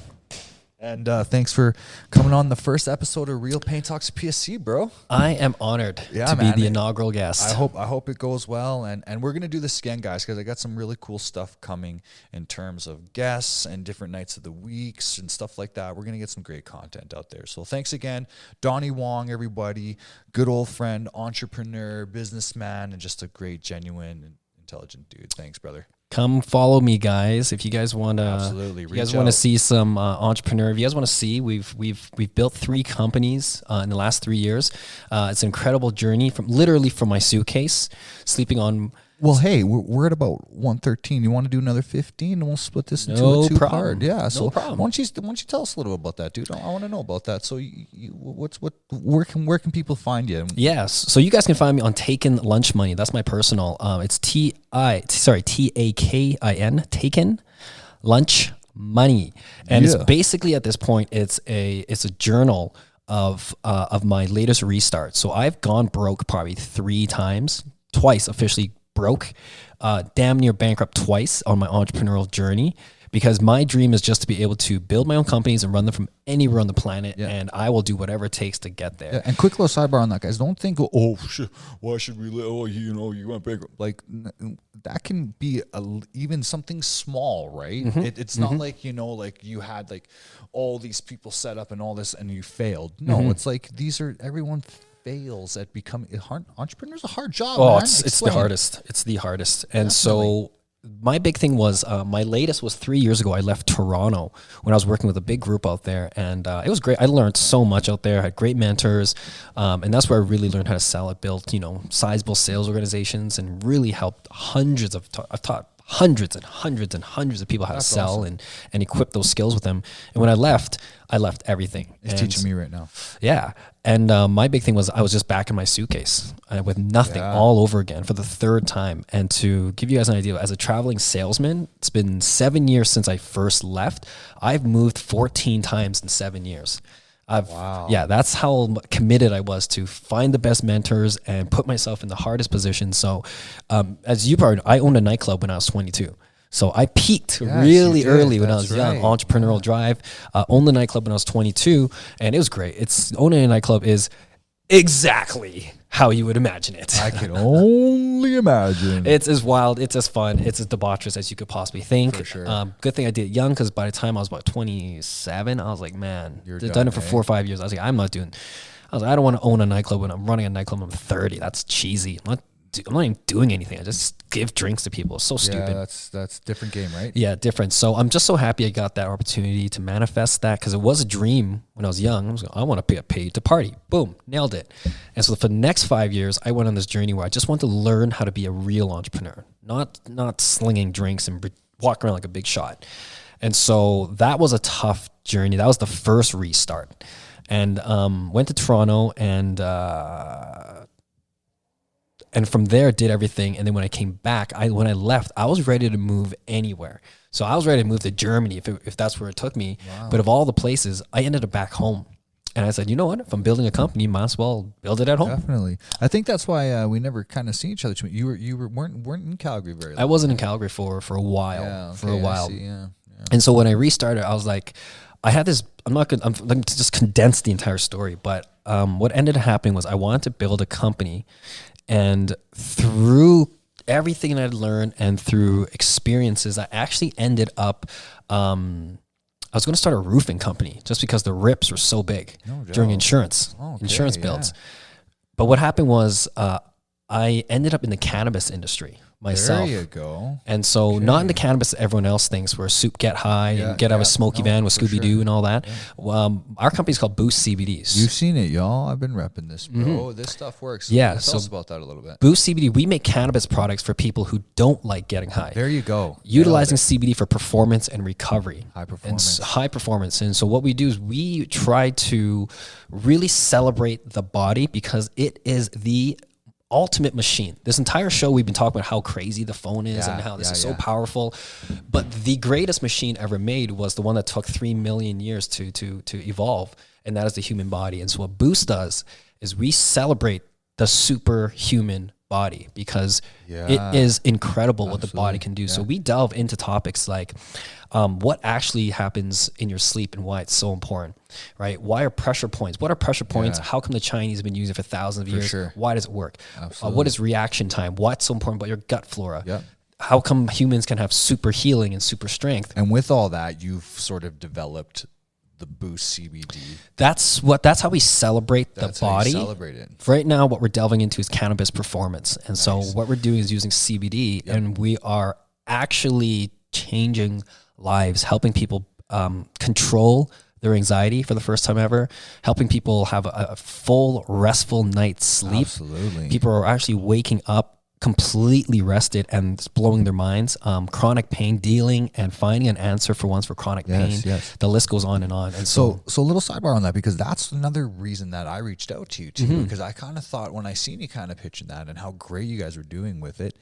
And thanks for coming on the first episode of Real Paint Talks PSC, bro. I am honored to be the inaugural guest. I hope it goes well, and we're gonna do this again, guys, because I got some really cool stuff coming in terms of guests and different nights of the weeks and stuff like that. We're gonna get some great content out there. So thanks again, Donny Wong, everybody, good old friend, entrepreneur, businessman, and just a great, genuine, and intelligent dude. Thanks, brother. Come follow me, guys. If you guys want to, Absolutely. If you guys want to see some entrepreneur. If you guys want to see, we've built 3 companies in the last 3 years. It's an incredible journey from my suitcase, sleeping on. Well, hey, we're at about 113. You want to do another 15, and we'll split this into No a 2 problem. part. Yeah. So No problem. why don't you tell us a little bit about that, dude? I want to know about that. So where can people find you? Yes. So you guys can find me on Taken Lunch Money. That's my personal. It's TAKIN, Taken Lunch Money, and it's basically at this point it's a journal of my latest restart. So I've gone broke probably 3 times, twice officially broke, damn near bankrupt twice on my entrepreneurial journey, because my dream is just to be able to build my own companies and run them from anywhere on the planet, and I will do whatever it takes to get there. Yeah, and quick little sidebar on that, guys. Don't think, oh shit, why should we? You went bankrupt. Like that can be even something small, right? It's not like like you had like all these people set up and all this, and you failed. No, it's like everyone fails at becoming entrepreneur's a hard job. Oh, man. it's the hardest. It's the hardest. And so my big thing was my latest was 3 years ago. I left Toronto when I was working with a big group out there, and it was great. I learned so much out there. I had great mentors, and that's where I really learned how to sell. I built sizable sales organizations and really helped I've taught hundreds and hundreds and hundreds of people how to sell and equip those skills with them. And when I left everything. It's teaching me right now. Yeah. And my big thing was I was just back in my suitcase with nothing all over again for the 3rd time. And to give you guys an idea, as a traveling salesman, it's been 7 years since I first left. I've moved 14 times in 7 years. Yeah, that's how committed I was to find the best mentors and put myself in the hardest position. So as you probably know, I owned a nightclub when I was 22. So I peaked really early when I was young, entrepreneurial drive, owned the nightclub when I was 22, and it was great. Owning a nightclub is exactly how you would imagine it. I can only imagine. It's as wild, it's as fun, it's as debaucherous as you could possibly think. For sure. Good thing I did it young, because by the time I was about 27, I was like, man, I've done it for 4 or 5 years. I was like, I don't want to own a nightclub when I'm running a nightclub when I'm 30. That's cheesy. I'm not even doing anything. I just give drinks to people. It's so stupid. Yeah, that's different game, right? Yeah, different. So I'm just so happy I got that opportunity to manifest that, because it was a dream when I was young. I want to get paid to party. Boom, nailed it. And so for the next 5 years, I went on this journey where I just want to learn how to be a real entrepreneur, not slinging drinks and walk around like a big shot. And so that was a tough journey. That was the first restart. And went to Toronto and from there did everything. And then when I came back, when I left, I was ready to move anywhere. So I was ready to move to Germany if that's where it took me. Wow. But of all the places, I ended up back home. And I said, you know what? If I'm building a company, might as well build it at home. Definitely. I think that's why we never kind of seen each other too much. You weren't in Calgary very long. I wasn't in Calgary for a while. Yeah, okay, for a while. I see, yeah. And so when I restarted, I was like, I had this. I'm going to just condense the entire story. But what ended up happening was I wanted to build a company. And through everything that I'd learned and through experiences, I actually ended up I was going to start a roofing company just because the rips were so big during insurance builds. But what happened was I ended up in the cannabis industry myself. There you go. And so not in the cannabis that everyone else thinks where soup get high and get out of a smoky van with Scooby-Doo and all that. Yeah. Our company's called Boost CBDs. You've seen it, y'all. I've been repping this, bro. This stuff works. Yeah. Tell us about that a little bit. Boost CBD, we make cannabis products for people who don't like getting high. There you go. Utilizing CBD for performance and recovery. High performance. And high performance. And so what we do is we try to really celebrate the body because it is the ultimate machine. This entire show we've been talking about how crazy the phone is and how this is so powerful, but the greatest machine ever made was the one that took 3 million years to evolve, and that is the human body. And so what Boost does is we celebrate the superhuman body because it is incredible what the body can do. So we delve into topics like what actually happens in your sleep and why it's so important, right? Why are pressure points? What are pressure points? How come the Chinese have been using it for thousands of years? Sure. Why does it work? What is reaction time? What's so important about your gut flora? Yeah. How come humans can have super healing and super strength? And with all that, you've sort of developed the Boost CBD. That's how we celebrate the body. How you celebrate it. Right now, what we're delving into is cannabis performance. And so what we're doing is using CBD and we are actually changing lives, helping people control their anxiety for the first time ever, helping people have a full, restful night's sleep. Absolutely. People are actually waking up completely rested and it's blowing their minds. Chronic pain, dealing and finding an answer for once for chronic pain. Yes. The list goes on and on. And so a little sidebar on that, because that's another reason that I reached out to you too, because I kind of thought when I seen you kind of pitching that and how great you guys were doing with it,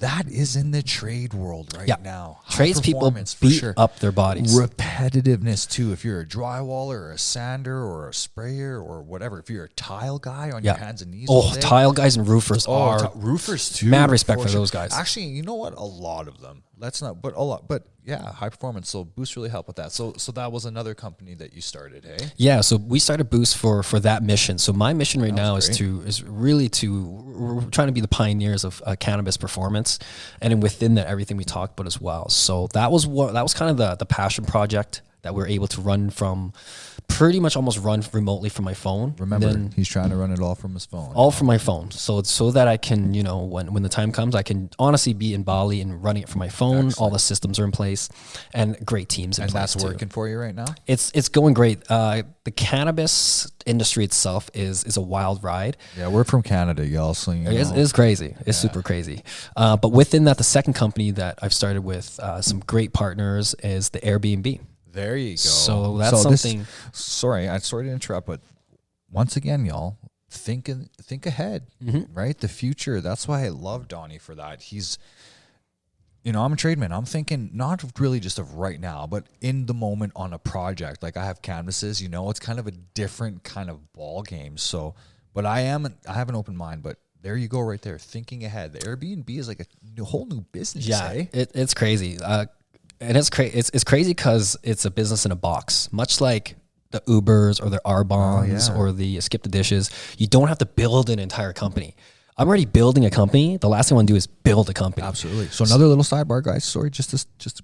that is in the trade world right now. Tradespeople beat up their bodies. Repetitiveness too. If you're a drywaller or a sander or a sprayer or whatever, if you're a tile guy on your hands and knees. Oh, tile guys and roofers are roofers too. Mad respect for those guys. Actually, you know what? A lot of them. Let's not, but a lot. But yeah, high performance. So Boost really helped with that. So that was another company that you started, hey? Yeah. So we started Boost for that mission. So my mission right now is really we're trying to be the pioneers of cannabis performance, and then within that, everything we talked about as well. So that was kind of the passion project that we're able to run from, pretty much almost run remotely from my phone. Remember, he's trying to run it all from his phone. All from my phone. So that I can, when the time comes, I can honestly be in Bali and running it from my phone. Excellent. All the systems are in place and great teams in place. And that's working for you right now? It's going great. The cannabis industry itself is a wild ride. Yeah, we're from Canada, y'all. So it's crazy. It's super crazy. But within that, the second company that I've started with some great partners is the Airbnb. There you go. So that's something. Sorry to interrupt, but once again, y'all, think ahead, right? The future. That's why I love Donny for that. He's, I'm a tradesman. I'm thinking not really just of right now, but in the moment on a project. Like I have canvases, it's kind of a different kind of ball game. So, but I have an open mind, but there you go right there. Thinking ahead. The Airbnb is like a whole new business. Yeah, it's crazy. And it's crazy because it's a business in a box, much like the Ubers or the Arbonnes or the Skip the Dishes. You don't have to build an entire company. I'm already building a company. The last thing I want to do is build a company. Absolutely. So another little sidebar, guys. Sorry,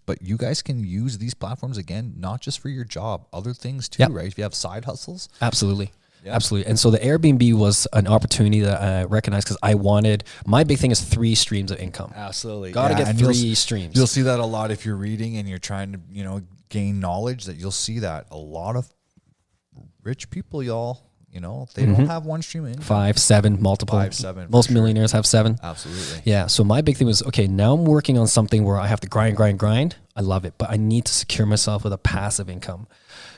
but you guys can use these platforms again, not just for your job, other things too, right? If you have side hustles. Absolutely. Yeah. Absolutely. And so the Airbnb was an opportunity that I recognized because my big thing is 3 streams of income. Absolutely. Got to get 3 streams. You'll see that a lot if you're reading and you're trying to, gain knowledge, that you'll see that a lot of rich people, y'all, they don't have one stream of income. 5, 7, multiple. 5, 7. Most millionaires have 7. Absolutely. Yeah. So my big thing was, okay, now I'm working on something where I have to grind. I love it, but I need to secure myself with a passive income.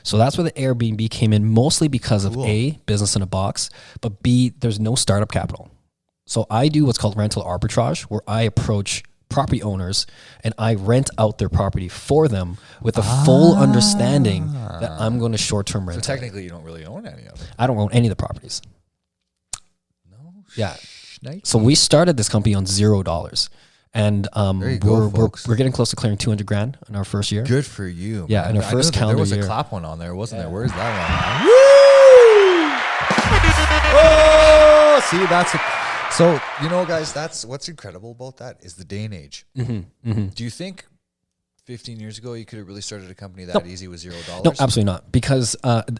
So that's where the Airbnb came in, mostly because of A, business in a box, but B, there's no startup capital. So I do what's called rental arbitrage, where I approach property owners and I rent out their property for them with a full understanding that I'm going to short-term rent. So technically you don't really own any of it. I don't own any of the properties. No. Yeah. So we started this company on $0. And we're getting close to clearing $200,000 in our first year. Good for you. Yeah, man. In our first calendar year. There was a clap one on there, wasn't there? Where's that one? Woo! Oh, see, so guys, that's what's incredible about that is the day and age. Do you think 15 years ago, you could have really started a company that easy with $0? No, absolutely not. Because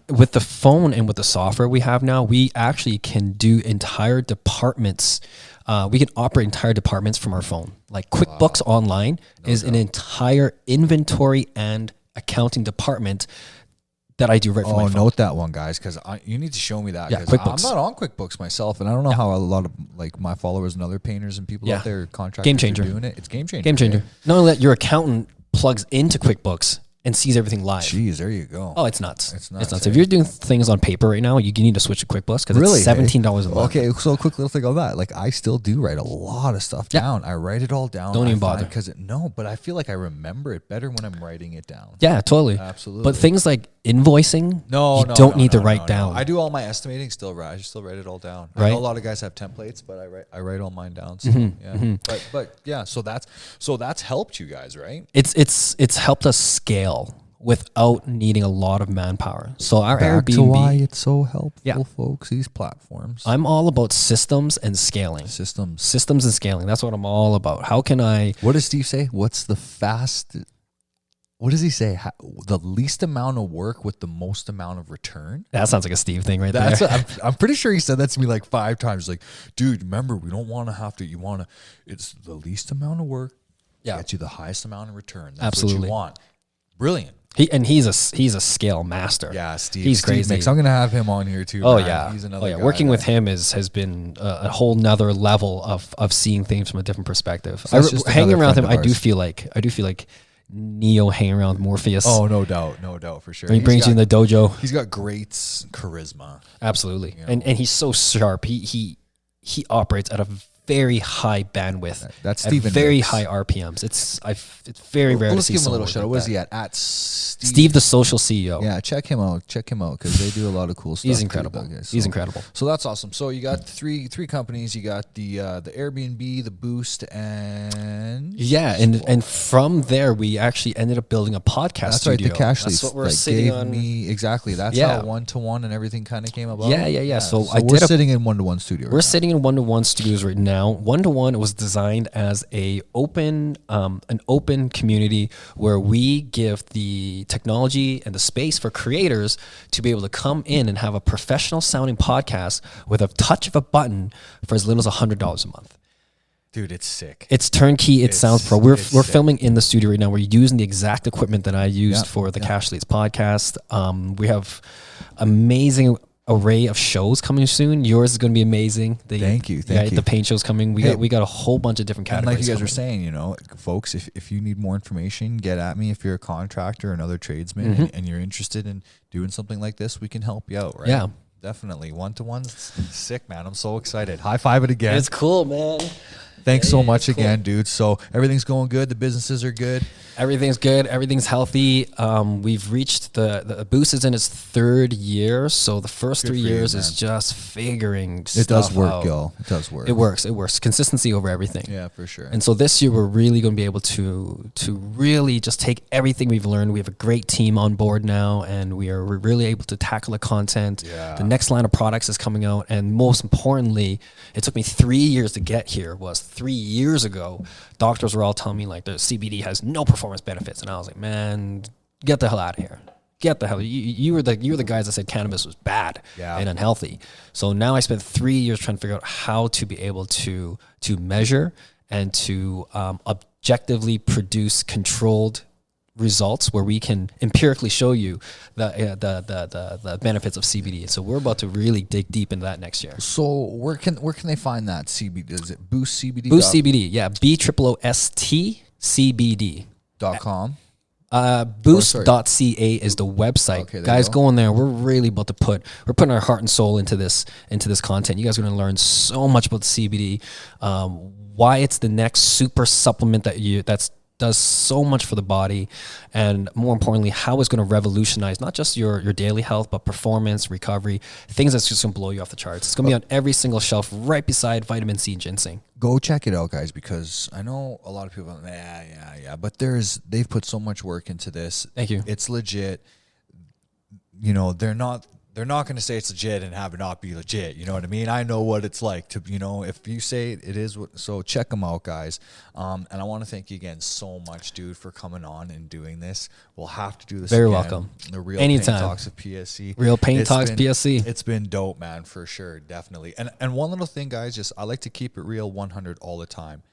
with the phone and with the software we have now, we actually can do entire departments. We can operate entire departments from our phone. Like QuickBooks Online is an entire inventory and accounting department that I do right from my phone. Note that one, guys, because you need to show me that. Yeah, QuickBooks. I'm not on QuickBooks myself, and I don't know how a lot of like my followers and other painters and people out there, contractors, Game changer. are doing it. It's game changer. Game changer. Not only that, your accountant plugs into QuickBooks and sees everything live. Jeez, there you go. Oh, it's nuts. It's nuts. If you're doing things on paper right now, you need to switch to QuickBooks because it's $17 a month. Okay, so a quick little thing on that. Like, I still do write a lot of stuff down. I write it all down. Don't even bother. But I feel like I remember it better when I'm writing it down. Yeah, totally. Absolutely. But things like invoicing, you don't need to write down. I do all my estimating still. I still write it all down. Right? I know a lot of guys have templates, but I write all mine down. So But yeah, so that's helped you guys, right? It's helped us scale without needing a lot of manpower. So our Back Airbnb, to why it's so helpful, folks. These platforms. I'm all about systems and scaling. Systems and scaling. That's what I'm all about. How can I? What does Steve say? What's the what does he say? The least amount of work with the most amount of return? That sounds like a Steve thing right there. I'm pretty sure he said that to me like 5 times. Like, dude, remember, we don't want to have to, it's the least amount of work. Gets you the highest amount of return. That's Absolutely. what you want. Brilliant. He's a scale master. Yeah, Steve. He's crazy. I'm going to have him on here too. Oh, man. yeah. He's another guy Working with him has been a whole nother level of seeing things from a different perspective. Hanging around him, I do feel like Neo hanging around with Morpheus. Oh, no doubt for sure. When he brings you in the dojo. He's got great charisma. Absolutely. You know? And he's so sharp. He operates at a very high bandwidth. That's Steven. Very high RPMs. It's very rare to see. Let's give him a little shout out. What is he at? At Steve, the social CEO. Yeah, check him out because they do a lot of cool stuff. He's incredible. He's incredible. So that's awesome. So you got three companies. You got the Airbnb, the Boost, and and from there we actually ended up building a podcast studio. Right, the Cashley. That's what we're sitting on. Exactly. That's how 1-to-1 and everything kind of came about. Yeah. So we're sitting in 1-to-1 studio. We're sitting in 1-to-1 studios right now. 1-to-1 was designed as an open community where we give the technology and the space for creators to be able to come in and have a professional sounding podcast with a touch of a button for as little as $100 a month. Dude, it's sick. It's turnkey. It sounds pro. We're filming in the studio right now. We're using the exact equipment that I used for the Cash Leads podcast. We have amazing array of shows coming soon. Yours is going to be amazing. Thank you. The paint show's coming. We got a whole bunch of different categories. And like you guys were saying, folks, if you need more information, get at me. If you're a contractor or another tradesman and you're interested in doing something like this, we can help you out, right? Yeah. Definitely. 1-to-1's sick, man. I'm so excited. High five it again. It's cool, man. Thanks so much again, dude. So everything's going good. The businesses are good. Everything's good. Everything's healthy. We've reached the Boost is in its 3rd year. So the first 3 years is just figuring stuff out. It does work, y'all. It does work. It works. Consistency over everything. Yeah, for sure. And so this year we're really going to be able to really just take everything we've learned. We have a great team on board now, and we're really able to tackle the content. Yeah. The next line of products is coming out, and most importantly, it took me 3 years to get here. 3 years ago, doctors were all telling me like the CBD has no performance benefits, and I was like, man, get the hell out of here. Get the hell. You were the guys that said cannabis was bad and unhealthy. So now I spent 3 years trying to figure out how to be able to measure and to objectively produce controlled results where we can empirically show you the benefits of CBD. So we're about to really dig deep into that next year. So where can they find that CBD? Is it Boost CBD? Boost CBD, yeah, BOOST CBD.com. Boost.ca is the website. Okay, guys, go in there. We're really about to we're putting our heart and soul into this content. You guys are going to learn so much about the CBD, why it's the next super supplement that does so much for the body, and more importantly, how it's going to revolutionize not just your daily health, but performance, recovery, things that's just going to blow you off the charts. It's going to be on every single shelf right beside vitamin C and ginseng. Go check it out, guys, because I know a lot of people, but they've put so much work into this. Thank you. It's legit. They're they're not going to say it's legit and have it not be legit. You know what I mean? I know what it's like to, you know, if you say it is. So check them out, guys. And I want to thank you again so much, dude, for coming on and doing this. We'll have to do this Very again. welcome. The Real Anytime. Paint Talks of PSC. Real Paint Talks PSC. It's been dope, man, for sure. Definitely. And one little thing, guys, just I like to keep it real 100 all the time.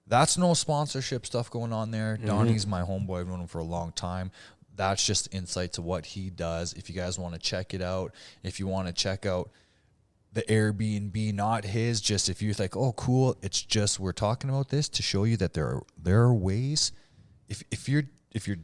That's no sponsorship stuff going on there. Donnie's my homeboy. I've known him for a long time. That's just insight to what he does. If you guys want to check it out, if you want to check out the Airbnb, not his, just if you're like, oh, cool, it's just we're talking about this to show you that there are ways. If you're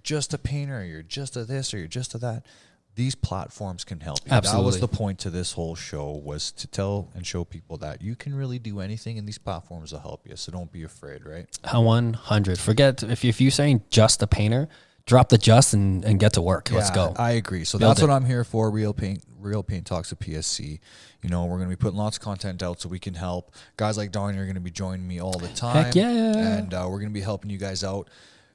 just a painter, or you're just a this, or you're just a that, these platforms can help you. Absolutely. That was the point to this whole show, was to tell and show people that you can really do anything, and these platforms will help you. So don't be afraid, right? 100. Forget if you're saying just a painter. Drop the just and get to work. Let's go. I agree. So Build that's it. what I'm here for. Real Paint Talks of PSC. You know, we're going to be putting lots of content out so we can help. Guys like Donnie are going to be joining me all the time. Heck yeah. And we're going to be helping you guys out,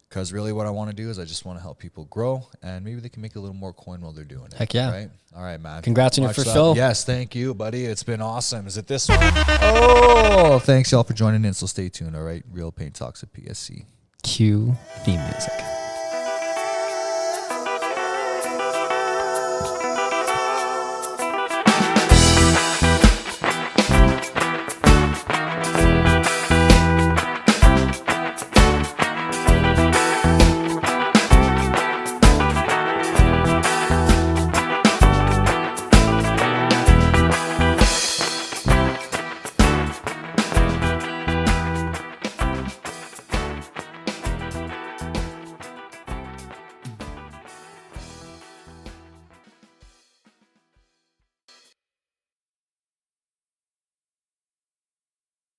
because really what I want to do is I just want to help people grow, and maybe they can make a little more coin while they're doing it. Heck yeah. Right? All right, man. Congrats on your Much first love. show. Yes, thank you, buddy. It's been awesome. Is it this one? Oh, thanks y'all for joining in. So stay tuned. All right. Real Paint Talks of PSC. Cue theme music.